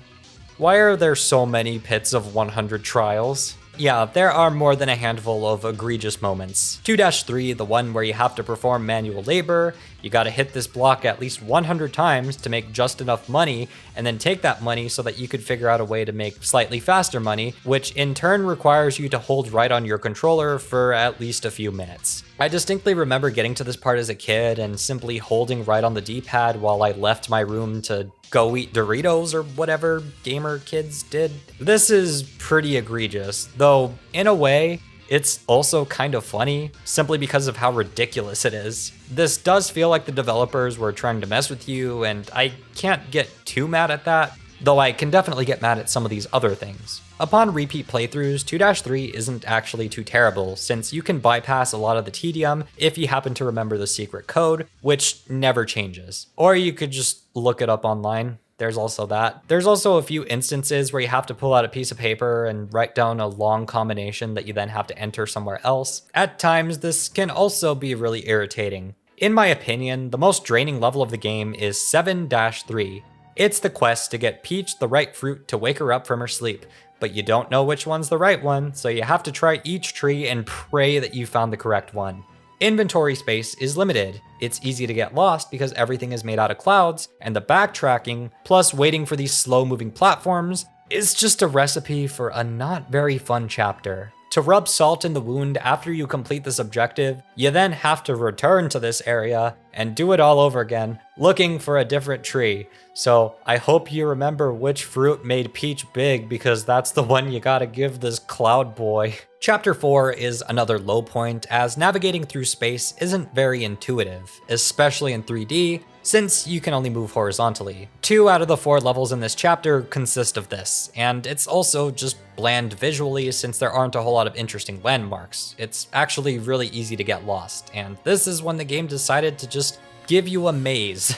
Why are there so many pits of 100 trials? Yeah, there are more than a handful of egregious moments. 2-3, the one where you have to perform manual labor, you gotta hit this block at least 100 times to make just enough money, and then take that money so that you could figure out a way to make slightly faster money, which in turn requires you to hold right on your controller for at least a few minutes. I distinctly remember getting to this part as a kid and simply holding right on the D-pad while I left my room to go eat Doritos or whatever gamer kids did. This is pretty egregious, though in a way, it's also kind of funny, simply because of how ridiculous it is. This does feel like the developers were trying to mess with you, and I can't get too mad at that, though I can definitely get mad at some of these other things. Upon repeat playthroughs, 2-3 isn't actually too terrible, since you can bypass a lot of the tedium if you happen to remember the secret code, which never changes. Or you could just look it up online. There's also that. There's also a few instances where you have to pull out a piece of paper and write down a long combination that you then have to enter somewhere else. At times, this can also be really irritating. In my opinion, the most draining level of the game is 7-3. It's the quest to get Peach the right fruit to wake her up from her sleep, but you don't know which one's the right one, so you have to try each tree and pray that you found the correct one. Inventory space is limited. It's easy to get lost because everything is made out of clouds, and the backtracking, plus waiting for these slow-moving platforms, is just a recipe for a not very fun chapter. To rub salt in the wound after you complete this objective, you then have to return to this area and do it all over again, looking for a different tree. So I hope you remember which fruit made Peach big, because that's the one you gotta give this cloud boy. Chapter 4 is another low point, as navigating through space isn't very intuitive, especially in 3D, since you can only move horizontally. 2 out of the 4 levels in this chapter consist of this, and it's also just bland visually since there aren't a whole lot of interesting landmarks. It's actually really easy to get lost, and this is when the game decided to just give you a maze.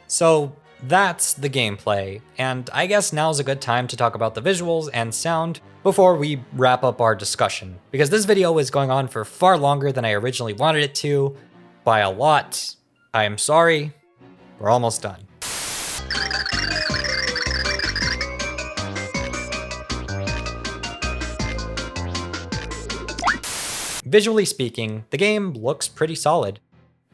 So that's the gameplay, and I guess now's a good time to talk about the visuals and sound before we wrap up our discussion, because this video is going on for far longer than I originally wanted it to, by a lot. I am sorry, we're almost done. Visually speaking, the game looks pretty solid.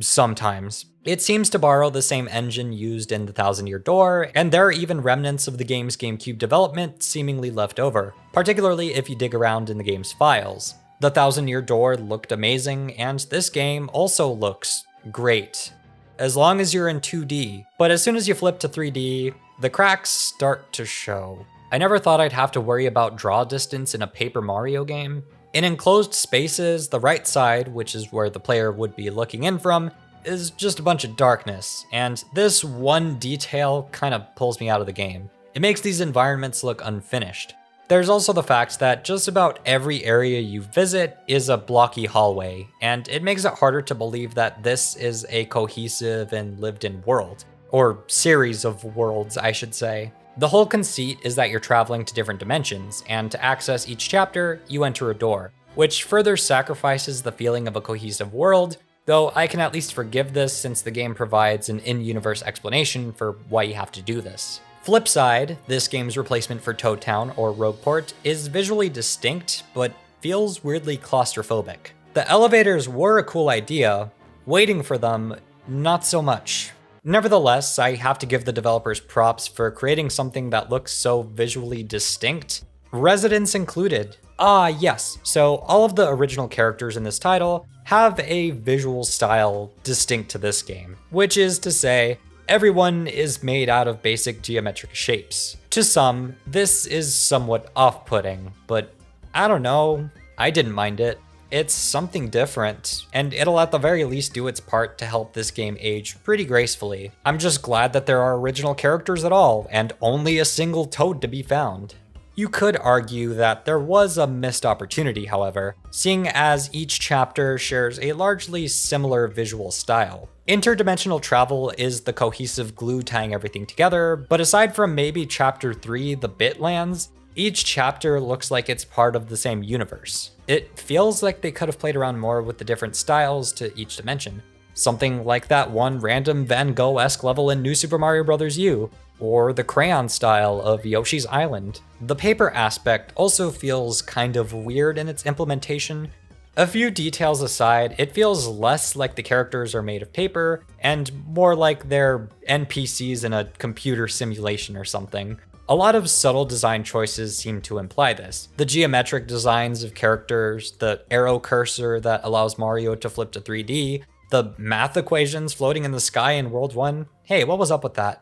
Sometimes. It seems to borrow the same engine used in The Thousand Year Door, and there are even remnants of the game's GameCube development seemingly left over, particularly if you dig around in the game's files. The Thousand Year Door looked amazing, and this game also looks great, as long as you're in 2D. But as soon as you flip to 3D, the cracks start to show. I never thought I'd have to worry about draw distance in a Paper Mario game. In enclosed spaces, the right side, which is where the player would be looking in from, is just a bunch of darkness, and this one detail kind of pulls me out of the game. It makes these environments look unfinished. There's also the fact that just about every area you visit is a blocky hallway, and it makes it harder to believe that this is a cohesive and lived-in world. Or series of worlds, I should say. The whole conceit is that you're traveling to different dimensions, and to access each chapter, you enter a door, which further sacrifices the feeling of a cohesive world, though I can at least forgive this since the game provides an in-universe explanation for why you have to do this. Flip side, this game's replacement for Toad Town or Rogueport is visually distinct, but feels weirdly claustrophobic. The elevators were a cool idea, waiting for them, not so much. Nevertheless, I have to give the developers props for creating something that looks so visually distinct, residents included. Ah, yes, so all of the original characters in this title have a visual style distinct to this game, which is to say, Everyone is made out of basic geometric shapes. To some, this is somewhat off-putting, but I don't know, I didn't mind it. It's something different, and it'll at the very least do its part to help this game age pretty gracefully. I'm just glad that there are original characters at all, and only a single Toad to be found. You could argue that there was a missed opportunity, however, seeing as each chapter shares a largely similar visual style. Interdimensional travel is the cohesive glue tying everything together, but aside from maybe chapter 3, the Bitlands, each chapter looks like it's part of the same universe. It feels like they could have played around more with the different styles to each dimension. Something like that one random Van Gogh-esque level in New Super Mario Bros. U, or the crayon style of Yoshi's Island. The paper aspect also feels kind of weird in its implementation. A few details aside, it feels less like the characters are made of paper, and more like they're NPCs in a computer simulation or something. A lot of subtle design choices seem to imply this. The geometric designs of characters, the arrow cursor that allows Mario to flip to 3D, the math equations floating in the sky in World 1. Hey, what was up with that?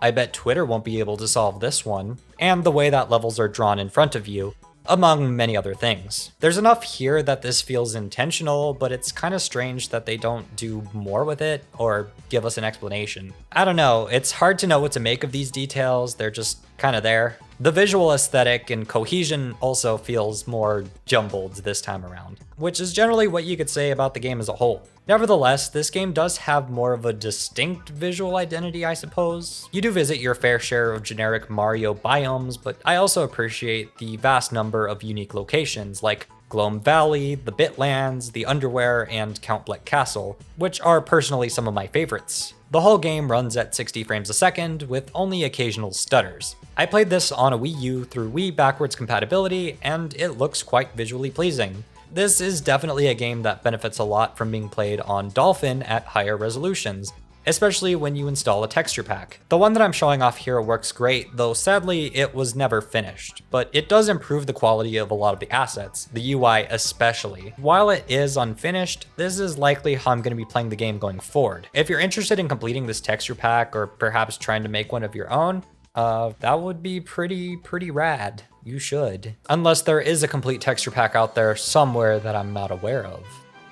I bet Twitter won't be able to solve this one, and the way that levels are drawn in front of you, among many other things. There's enough here that this feels intentional, but it's kind of strange that they don't do more with it or give us an explanation. I don't know, it's hard to know what to make of these details, they're just kind of there. The visual aesthetic and cohesion also feels more jumbled this time around, which is generally what you could say about the game as a whole. Nevertheless, this game does have more of a distinct visual identity, I suppose. You do visit your fair share of generic Mario biomes, but I also appreciate the vast number of unique locations like Gloam Valley, the Bitlands, the Underwear, and Count Bleck Castle, which are personally some of my favorites. The whole game runs at 60 frames a second, with only occasional stutters. I played this on a Wii U through Wii backwards compatibility, and it looks quite visually pleasing. This is definitely a game that benefits a lot from being played on Dolphin at higher resolutions, especially when you install a texture pack. The one that I'm showing off here works great, though sadly it was never finished, but it does improve the quality of a lot of the assets, the UI especially. While it is unfinished, this is likely how I'm going to be playing the game going forward. If you're interested in completing this texture pack, or perhaps trying to make one of your own, that would be pretty rad. You should. Unless there is a complete texture pack out there somewhere that I'm not aware of.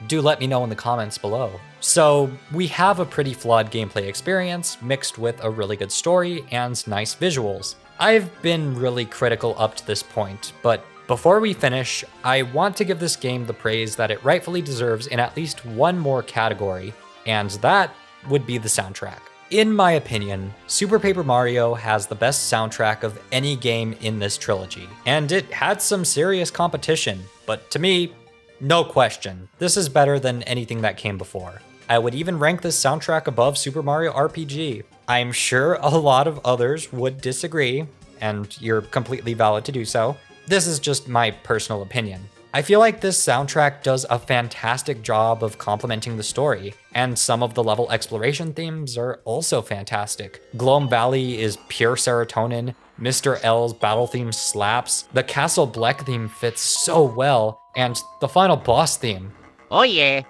Do let me know in the comments below. So we have a pretty flawed gameplay experience mixed with a really good story and nice visuals. I've been really critical up to this point, but before we finish, I want to give this game the praise that it rightfully deserves in at least one more category, and that would be the soundtrack. In my opinion, Super Paper Mario has the best soundtrack of any game in this trilogy, and it had some serious competition, but to me, no question, this is better than anything that came before. I would even rank this soundtrack above Super Mario RPG. I'm sure a lot of others would disagree, and you're completely valid to do so. This is just my personal opinion. I feel like this soundtrack does a fantastic job of complementing the story, and some of the level exploration themes are also fantastic. Gloam Valley is pure serotonin, Mr. L's battle theme slaps, the Castle Bleck theme fits so well, and the final boss theme. Oh yeah.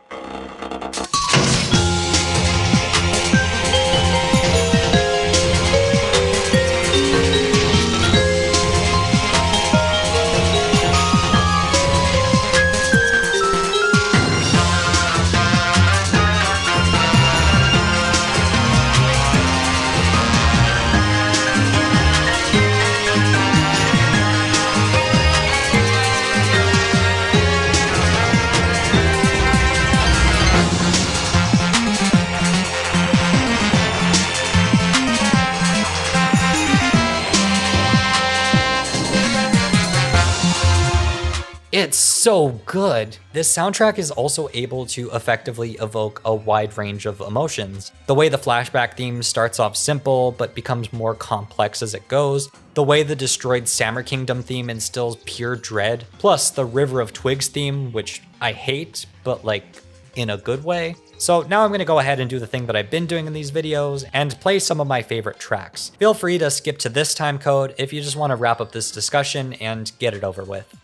It's so good! This soundtrack is also able to effectively evoke a wide range of emotions. The way the Flashback theme starts off simple, but becomes more complex as it goes. The way the Destroyed Sammer Kingdom theme instills pure dread. Plus the River of Twigs theme, which I hate, but like, in a good way. So now I'm going to go ahead and do the thing that I've been doing in these videos and play some of my favorite tracks. Feel free to skip to this time code if you just want to wrap up this discussion and get it over with.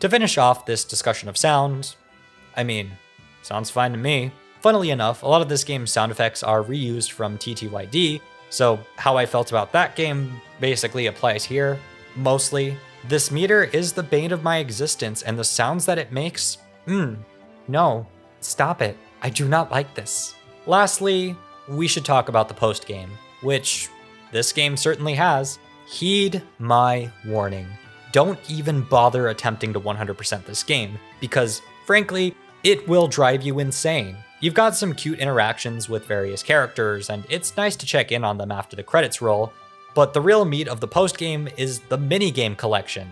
To finish off this discussion of sound, I mean, sounds fine to me. Funnily enough, a lot of this game's sound effects are reused from TTYD, so how I felt about that game basically applies here, mostly. This meter is the bane of my existence, and the sounds that it makes, no, stop it. I do not like this. Lastly, we should talk about the post-game, which this game certainly has. Heed my warning. Don't even bother attempting to 100% this game, because frankly, it will drive you insane. You've got some cute interactions with various characters, and it's nice to check in on them after the credits roll, but the real meat of the post-game is the minigame collection.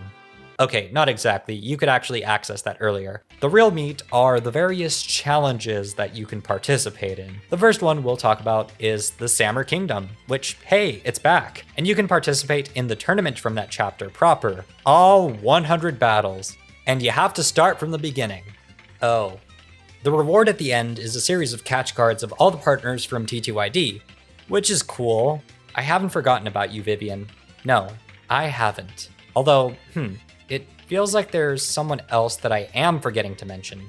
Okay, not exactly, you could actually access that earlier. The real meat are the various challenges that you can participate in. The first one we'll talk about is the Sammer Kingdom, which, hey, it's back. And you can participate in the tournament from that chapter proper. All 100 battles. And you have to start from the beginning. Oh. The reward at the end is a series of catch cards of all the partners from TTYD, which is cool. I haven't forgotten about you, Vivian. No, I haven't. Although, it feels like there's someone else that I am forgetting to mention.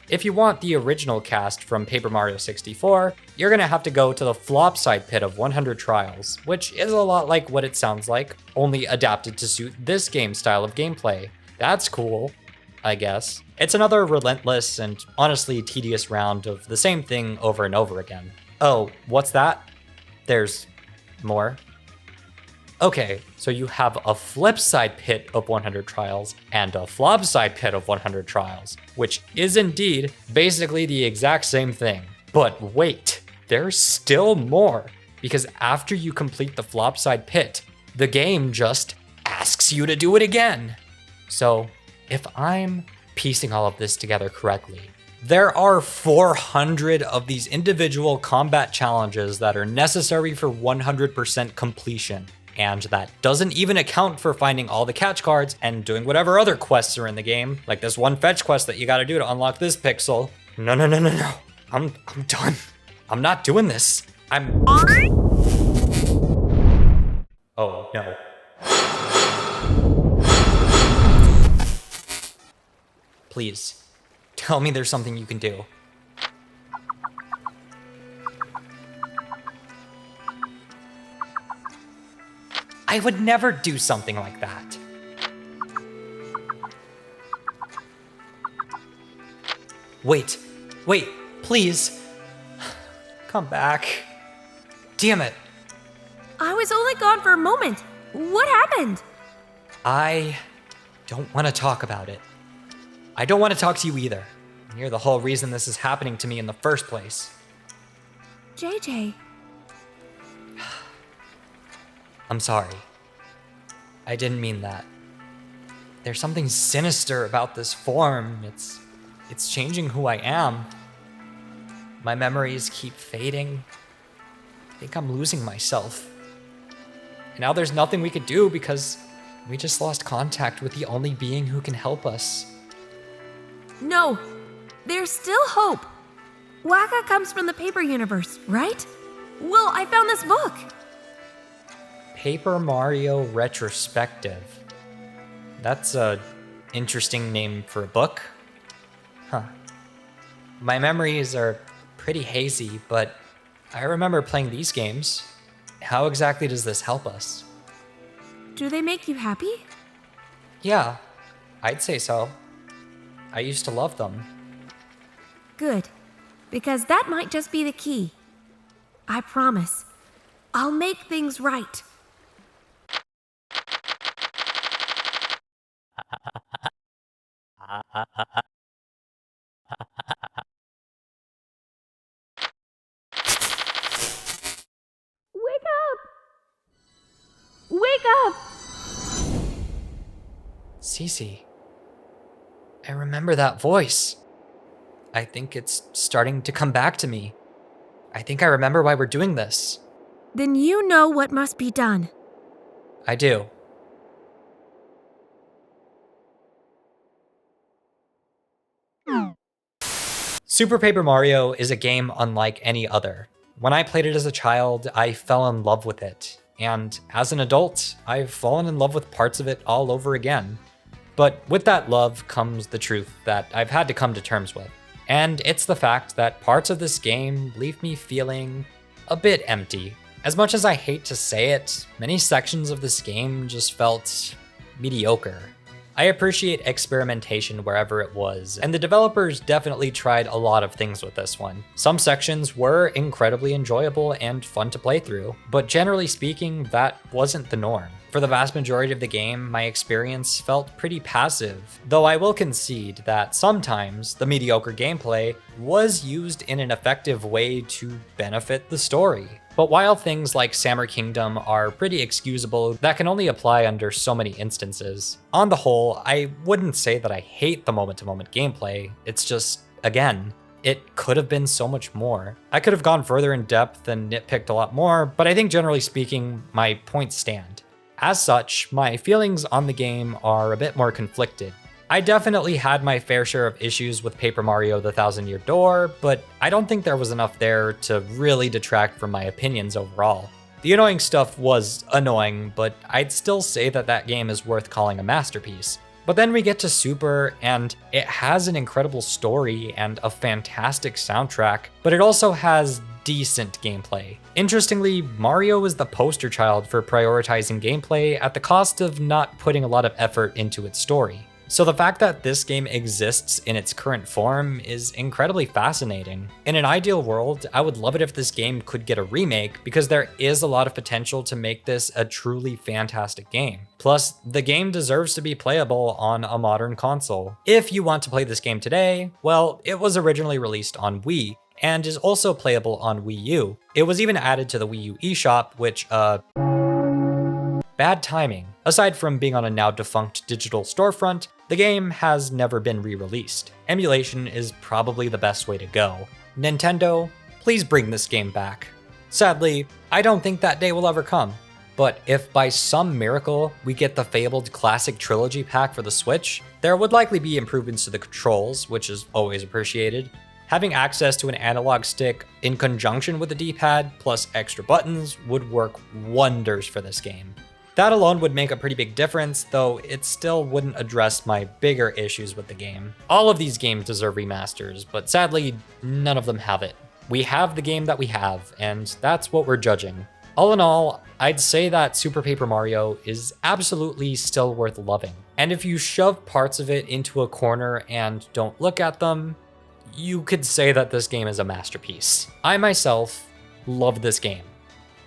If you want the original cast from Paper Mario 64, you're gonna have to go to the flop side pit of 100 Trials, which is a lot like what it sounds like, only adapted to suit this game's style of gameplay. That's cool, I guess. It's another relentless and honestly tedious round of the same thing over and over again. Oh, what's that? There's more. Okay, so you have a flip side pit of 100 Trials and a flop side pit of 100 Trials, which is indeed basically the exact same thing. But wait, there's still more, because after you complete the flop side pit, the game just asks you to do it again. So if I'm piecing all of this together correctly, there are 400 of these individual combat challenges that are necessary for 100% completion. And that doesn't even account for finding all the catch cards and doing whatever other quests are in the game, like this one fetch quest that you gotta do to unlock this pixel. No. I'm done. I'm not doing this. Oh, no. Please, tell me there's something you can do. I would never do something like that. Wait, please. Come back. Damn it. I was only gone for a moment. What happened? I don't want to talk about it. I don't want to talk to you either. And you're the whole reason this is happening to me in the first place. JJ. I'm sorry. I didn't mean that. There's something sinister about this form. It's changing who I am. My memories keep fading. I think I'm losing myself. And now there's nothing we could do because we just lost contact with the only being who can help us. No, there's still hope. Waka comes from the paper universe, right? Well, I found this book. Paper Mario Retrospective. That's a interesting name for a book. Huh. My memories are pretty hazy, but I remember playing these games. How exactly does this help us? Do they make you happy? Yeah, I'd say so. I used to love them. Good, because that might just be the key. I promise. I'll make things right. Wake up! Wake up! Cece, I remember that voice. I think it's starting to come back to me. I think I remember why we're doing this. Then you know what must be done. I do. Super Paper Mario is a game unlike any other. When I played it as a child, I fell in love with it. and as an adult, I've fallen in love with parts of it all over again. But with that love comes the truth that I've had to come to terms with. And it's the fact that parts of this game leave me feeling a bit empty. As much as I hate to say it, many sections of this game just felt mediocre. I appreciate experimentation wherever it was, and the developers definitely tried a lot of things with this one. Some sections were incredibly enjoyable and fun to play through, but generally speaking, that wasn't the norm. For the vast majority of the game, my experience felt pretty passive, though I will concede that sometimes the mediocre gameplay was used in an effective way to benefit the story. But while things like Samur Kingdom are pretty excusable, that can only apply under so many instances. On the whole, I wouldn't say that I hate the moment-to-moment gameplay, it's just, again, it could have been so much more. I could have gone further in depth and nitpicked a lot more, but I think generally speaking, my points stand. As such, my feelings on the game are a bit more conflicted. I definitely had my fair share of issues with Paper Mario: The Thousand Year Door, but I don't think there was enough there to really detract from my opinions overall. The annoying stuff was annoying, but I'd still say that that game is worth calling a masterpiece. But then we get to Super, and it has an incredible story and a fantastic soundtrack, but it also has decent gameplay. Interestingly, Mario is the poster child for prioritizing gameplay at the cost of not putting a lot of effort into its story. So the fact that this game exists in its current form is incredibly fascinating. In an ideal world, I would love it if this game could get a remake, because there is a lot of potential to make this a truly fantastic game. Plus, the game deserves to be playable on a modern console. If you want to play this game today, well, it was originally released on Wii, and is also playable on Wii U. It was even added to the Wii U eShop, which, bad timing. Aside from being on a now defunct digital storefront, the game has never been re-released. Emulation is probably the best way to go. Nintendo, please bring this game back. Sadly, I don't think that day will ever come. But if by some miracle we get the fabled classic trilogy pack for the Switch, there would likely be improvements to the controls, which is always appreciated. Having access to an analog stick in conjunction with the D-pad plus extra buttons would work wonders for this game. That alone would make a pretty big difference, though it still wouldn't address my bigger issues with the game. All of these games deserve remasters, but sadly, none of them have it. We have the game that we have, and that's what we're judging. All in all, I'd say that Super Paper Mario is absolutely still worth loving. And if you shove parts of it into a corner and don't look at them, you could say that this game is a masterpiece. I myself love this game.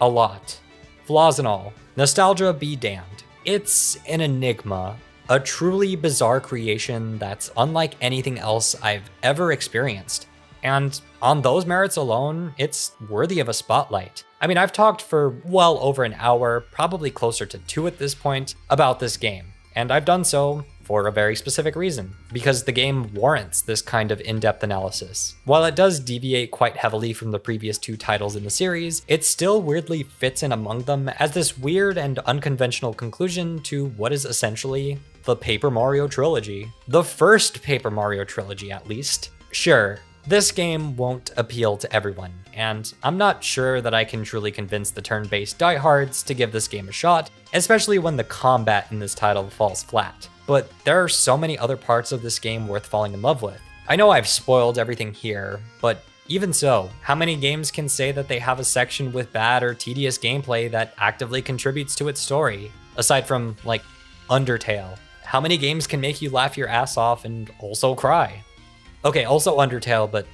A lot. Flaws and all. Nostalgia be damned. It's an enigma, a truly bizarre creation that's unlike anything else I've ever experienced. And on those merits alone, it's worthy of a spotlight. I mean, I've talked for well over an hour, probably closer to 2 at this point, about this game. And I've done so for a very specific reason, because the game warrants this kind of in-depth analysis. While it does deviate quite heavily from the previous 2 titles in the series, it still weirdly fits in among them as this weird and unconventional conclusion to what is essentially the Paper Mario trilogy. The first Paper Mario trilogy, at least. Sure, this game won't appeal to everyone, and I'm not sure that I can truly convince the turn-based diehards to give this game a shot, especially when the combat in this title falls flat. But there are so many other parts of this game worth falling in love with. I know I've spoiled everything here, but even so, how many games can say that they have a section with bad or tedious gameplay that actively contributes to its story? Aside from, like, Undertale. How many games can make you laugh your ass off and also cry? Okay, also Undertale, but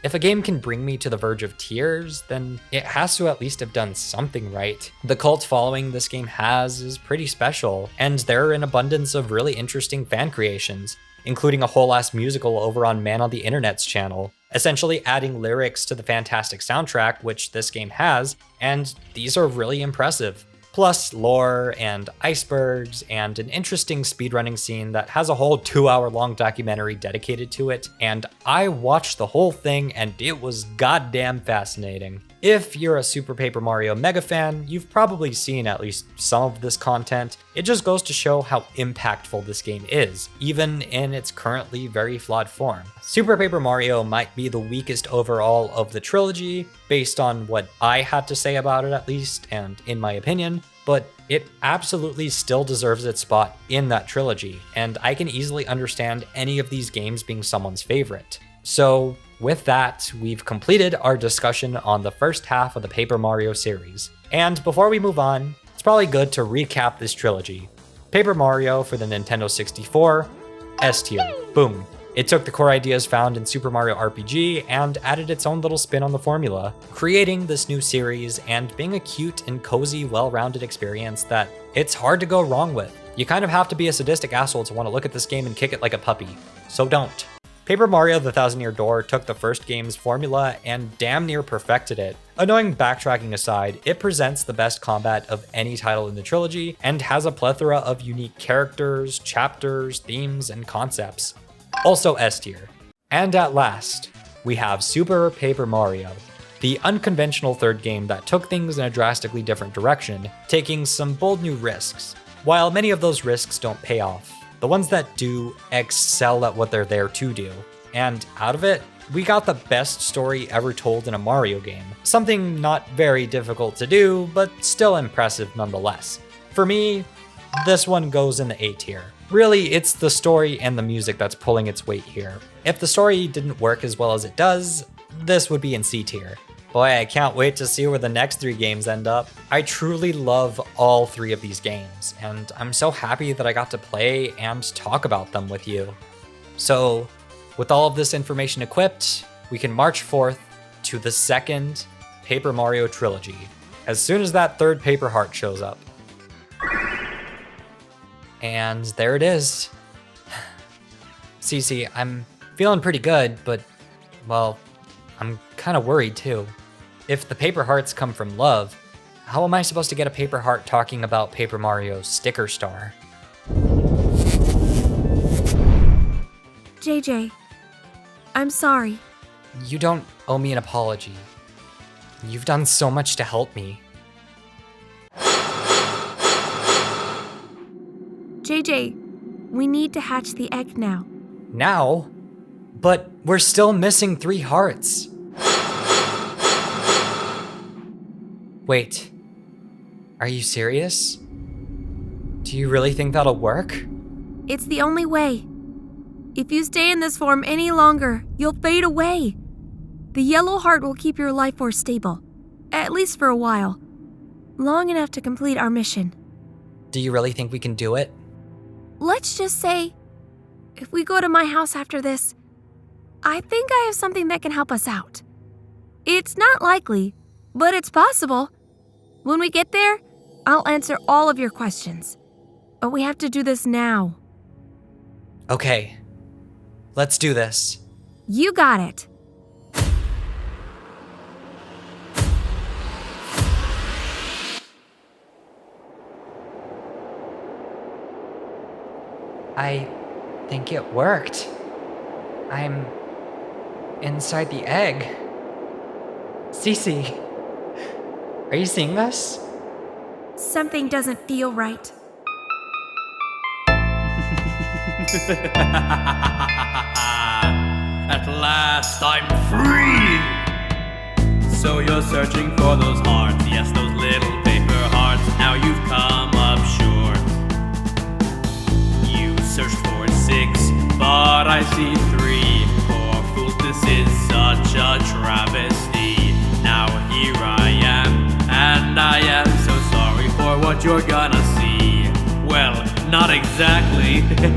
if a game can bring me to the verge of tears, then it has to at least have done something right. The cult following this game has is pretty special, and there are an abundance of really interesting fan creations, including a whole ass musical over on Man on the Internet's channel, essentially adding lyrics to the fantastic soundtrack which this game has, and these are really impressive. Plus lore and icebergs and an interesting speedrunning scene that has a whole 2-hour-long documentary dedicated to it, and I watched the whole thing and it was goddamn fascinating. If you're a Super Paper Mario mega fan, you've probably seen at least some of this content. It just goes to show how impactful this game is, even in its currently very flawed form. Super Paper Mario might be the weakest overall of the trilogy, based on what I had to say about it at least, and in my opinion, but it absolutely still deserves its spot in that trilogy, and I can easily understand any of these games being someone's favorite. So with that, we've completed our discussion on the first half of the Paper Mario series. And before we move on, it's probably good to recap this trilogy. Paper Mario for the Nintendo 64, S tier, boom. It took the core ideas found in Super Mario RPG and added its own little spin on the formula, creating this new series and being a cute and cozy, well-rounded experience that it's hard to go wrong with. You kind of have to be a sadistic asshole to want to look at this game and kick it like a puppy, so don't. Paper Mario: The Thousand Year Door took the first game's formula and damn near perfected it. Annoying backtracking aside, it presents the best combat of any title in the trilogy and has a plethora of unique characters, chapters, themes, and concepts. Also S tier. And at last, we have Super Paper Mario, the unconventional third game that took things in a drastically different direction, taking some bold new risks. While many of those risks don't pay off, the ones that do excel at what they're there to do. And out of it, we got the best story ever told in a Mario game. Something not very difficult to do, but still impressive nonetheless. For me, this one goes in the A tier. Really, it's the story and the music that's pulling its weight here. If the story didn't work as well as it does, this would be in C tier. Boy, I can't wait to see where the next 3 games end up. I truly love all 3 of these games, and I'm so happy that I got to play and talk about them with you. So, with all of this information equipped, we can march forth to the second Paper Mario trilogy, as soon as that third paper heart shows up. And there it is. Cece, I'm feeling pretty good, but, well, I'm kind of worried too. If the paper hearts come from love, how am I supposed to get a paper heart talking about Paper Mario's sticker star? JJ, I'm sorry. You don't owe me an apology. You've done so much to help me. JJ, we need to hatch the egg now. Now? But we're still missing 3 hearts. Wait, are you serious? Do you really think that'll work? It's the only way. If you stay in this form any longer, you'll fade away. The yellow heart will keep your life force stable, at least for a while. Long enough to complete our mission. Do you really think we can do it? Let's just say, if we go to my house after this, I think I have something that can help us out. It's not likely, but it's possible. When we get there, I'll answer all of your questions. But we have to do this now. Okay, let's do this. You got it. I think it worked. I'm inside the egg. Cece, are you seeing this? Something doesn't feel right. At last, I'm free! So you're searching for those hearts, yes, those little paper hearts. Now you've come up short. You searched for 6, but I see 3. Poor fools, this is such a travesty. Now here I am, and I am so sorry for what you're gonna see. Well, not exactly. For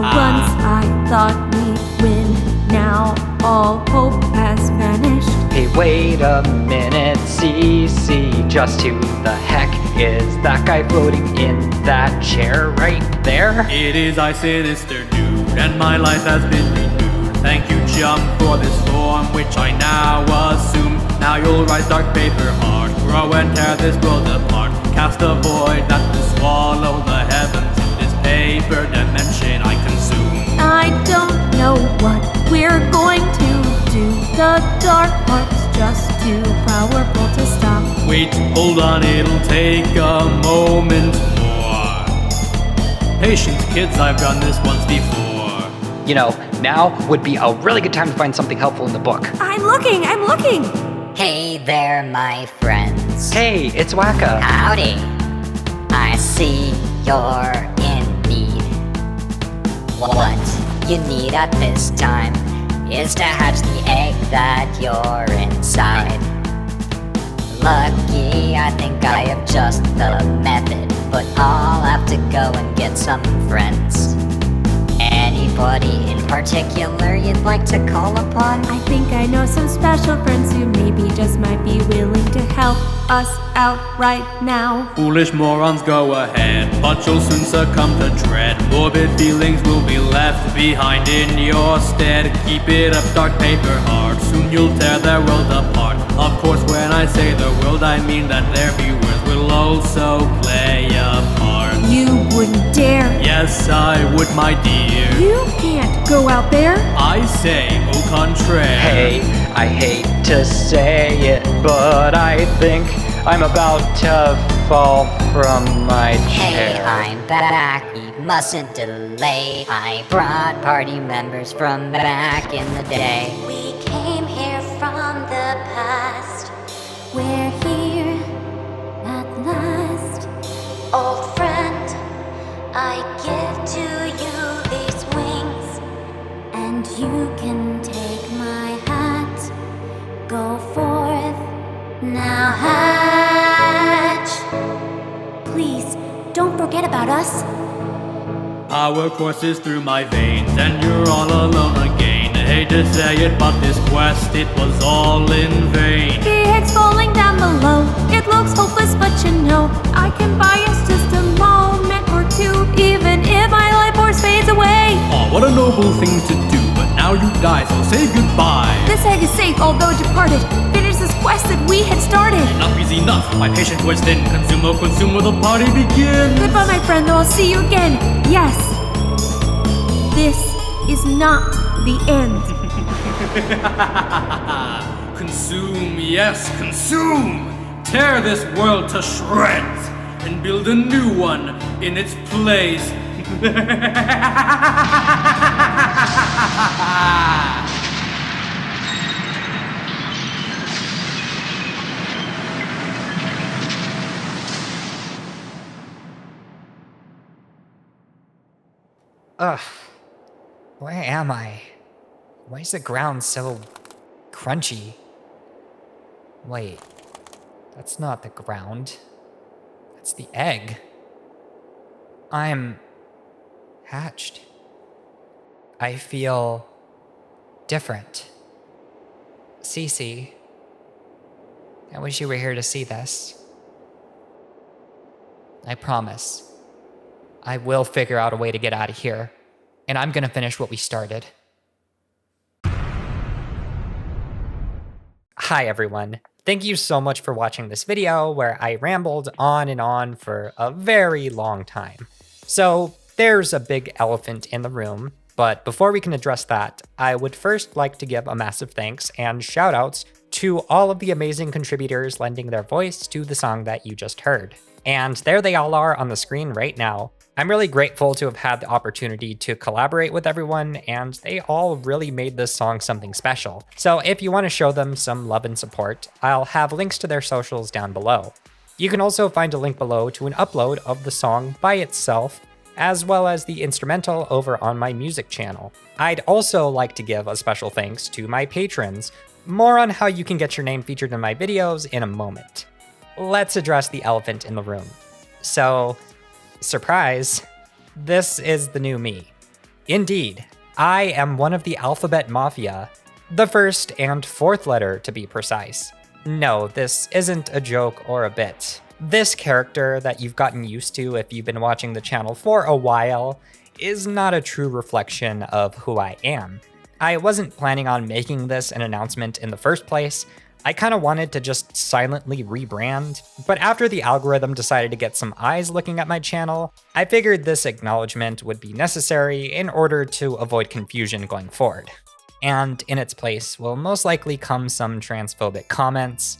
once I thought we'd win. Now all hope has vanished. Hey, wait a minute, Cece. Just who the heck is that guy floating in that chair right there? It is I, sinister dude, and my life has been renewed. Thank you, Jump, for this form, which I now assume. Now you'll rise, dark paper heart, grow and tear this world apart. Cast a void that will swallow the heavens in this paper dimension I consume. I don't know what we're going to do. The dark hearts just too powerful to stop. Wait, hold on, it'll take a moment more. Patience, kids, I've done this once before. You know, now would be a really good time to find something helpful in the book. I'm looking! Hey there, my friends. Hey, it's Wacka. Howdy. I see you're in need. What you need at this time is to hatch the egg that you're inside. Lucky, I think I have just the method, but I'll have to go and get some friends. Anybody in particular you'd like to call upon? I think I know some special friends who maybe just might be willing to help us out right now. Foolish morons, go ahead, but you'll soon succumb to dread. Morbid feelings will be left behind in your stead. Keep it up, dark paper heart, soon you'll tear their world apart. Of course, when I say the world, I mean that their viewers will also play a part. You wouldn't dare. Yes, I would, my dear. You can't go out there. I say, au contraire. Hey, I hate to say it, but I think I'm about to fall from my Hey, chair. I'm back, we mustn't delay. I brought party members from back in the day. We came here from the past. We're here at last. Old friend, I give to you these wings, and you can take my hat. Go forth, now hatch. Please, don't forget about us. Our courses through my veins, and you're all alone again. Hate to say it, but this quest, it was all in vain. The egg's falling down below. It looks hopeless, but you know I can buy us just a moment or two, even if my life force fades away. Oh, what a noble thing to do, but now you die, so say goodbye. This egg is safe, although departed. Finish this quest that we had started. Enough is enough, my patient was then consume, will the party begin? Goodbye, my friend, though I'll see you again. Yes, this is not the end. Consume, yes, consume! Tear this world to shreds and build a new one in its place. Ugh. Where am I? Why is the ground so crunchy? Wait. That's not the ground. That's the egg. I'm hatched. I feel different. Cece, I wish you were here to see this. I promise. I will figure out a way to get out of here, and I'm gonna finish what we started. Hi everyone. Thank you so much for watching this video where I rambled on and on for a very long time. So there's a big elephant in the room, but before we can address that, I would first like to give a massive thanks and shout outs to all of the amazing contributors lending their voice to the song that you just heard. And there they all are on the screen right now. I'm really grateful to have had the opportunity to collaborate with everyone, and they all really made this song something special. So if you want to show them some love and support, I'll have links to their socials down below. You can also find a link below to an upload of the song by itself, as well as the instrumental over on my music channel. I'd also like to give a special thanks to my patrons. More on how you can get your name featured in my videos in a moment. Let's address the elephant in the room. So, surprise, this is the new me. Indeed, I am one of the Alphabet Mafia, the first and fourth letter to be precise. No, this isn't a joke or a bit. This character that you've gotten used to if you've been watching the channel for a while is not a true reflection of who I am. I wasn't planning on making this an announcement in the first place. I kind of wanted to just silently rebrand, but after the algorithm decided to get some eyes looking at my channel, I figured this acknowledgement would be necessary in order to avoid confusion going forward. and in its place will most likely come some transphobic comments,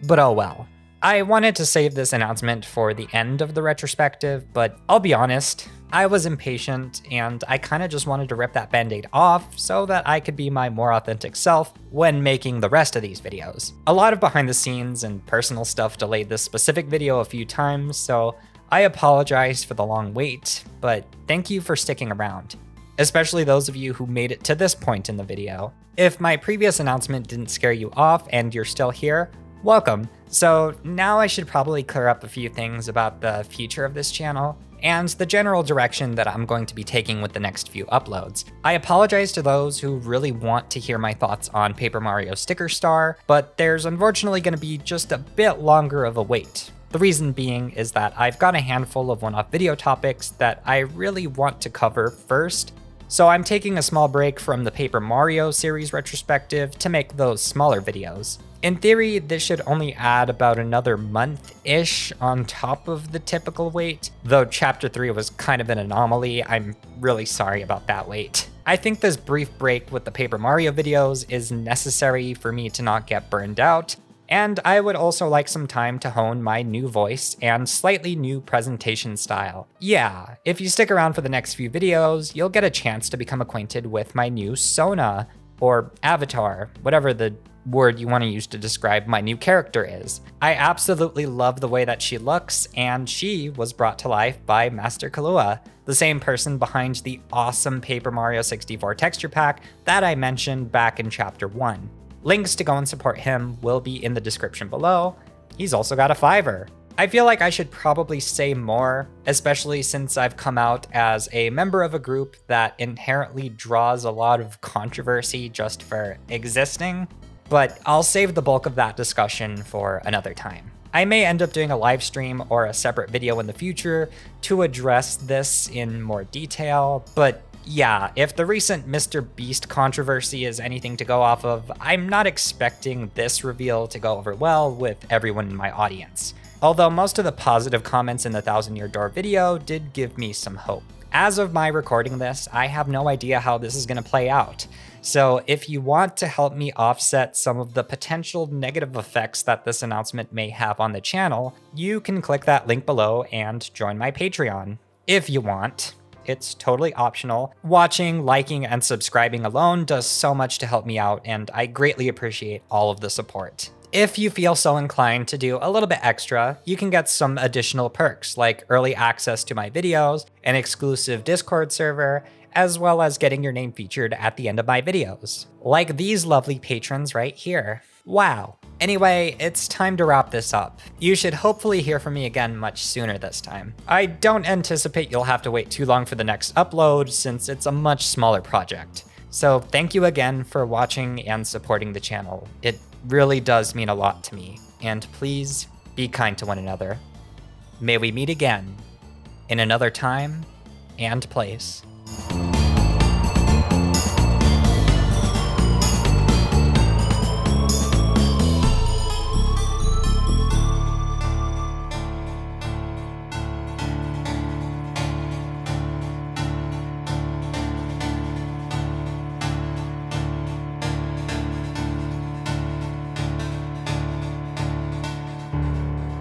but oh well. I wanted to save this announcement for the end of the retrospective, but I'll be honest, I was impatient and I kind of just wanted to rip that band-aid off so that I could be my more authentic self when making the rest of these videos. A lot of behind the scenes and personal stuff delayed this specific video a few times, so I apologize for the long wait, but thank you for sticking around, especially those of you who made it to this point in the video. If my previous announcement didn't scare you off and you're still here, welcome. So now I should probably clear up a few things about the future of this channel and the general direction that I'm going to be taking with the next few uploads. I apologize to those who really want to hear my thoughts on Paper Mario Sticker Star, but there's unfortunately going to be just a bit longer of a wait. The reason being is that I've got a handful of one-off video topics that I really want to cover first, so I'm taking a small break from the Paper Mario series retrospective to make those smaller videos. In theory, this should only add about another month-ish on top of the typical wait, though Chapter 3 was kind of an anomaly. I'm really sorry about that wait. I think this brief break with the Paper Mario videos is necessary for me to not get burned out, and I would also like some time to hone my new voice and slightly new presentation style. Yeah, if you stick around for the next few videos, you'll get a chance to become acquainted with my new Sona, or avatar, whatever the word you want to use to describe my new character is. I absolutely love the way that she looks, and she was brought to life by Master Kahlua, the same person behind the awesome Paper Mario 64 texture pack that I mentioned back in Chapter 1. Links to go and support him will be in the description below. He's also got a Fiverr. I feel like I should probably say more, especially since I've come out as a member of a group that inherently draws a lot of controversy just for existing, but I'll save the bulk of that discussion for another time. I may end up doing a live stream or a separate video in the future to address this in more detail, but yeah, if the recent Mr. Beast controversy is anything to go off of, I'm not expecting this reveal to go over well with everyone in my audience. Although most of the positive comments in the 1,000-Year Door video did give me some hope. As of my recording this, I have no idea how this is going to play out. So if you want to help me offset some of the potential negative effects that this announcement may have on the channel, you can click that link below and join my Patreon. If you want. It's totally optional. Watching, liking, and subscribing alone does so much to help me out, and I greatly appreciate all of the support. If you feel so inclined to do a little bit extra, you can get some additional perks like early access to my videos, an exclusive Discord server, as well as getting your name featured at the end of my videos. Like these lovely patrons right here. Wow. Anyway, it's time to wrap this up. You should hopefully hear from me again much sooner this time. I don't anticipate you'll have to wait too long for the next upload since it's a much smaller project. So thank you again for watching and supporting the channel. It really does mean a lot to me. And please be kind to one another. May we meet again in another time and place.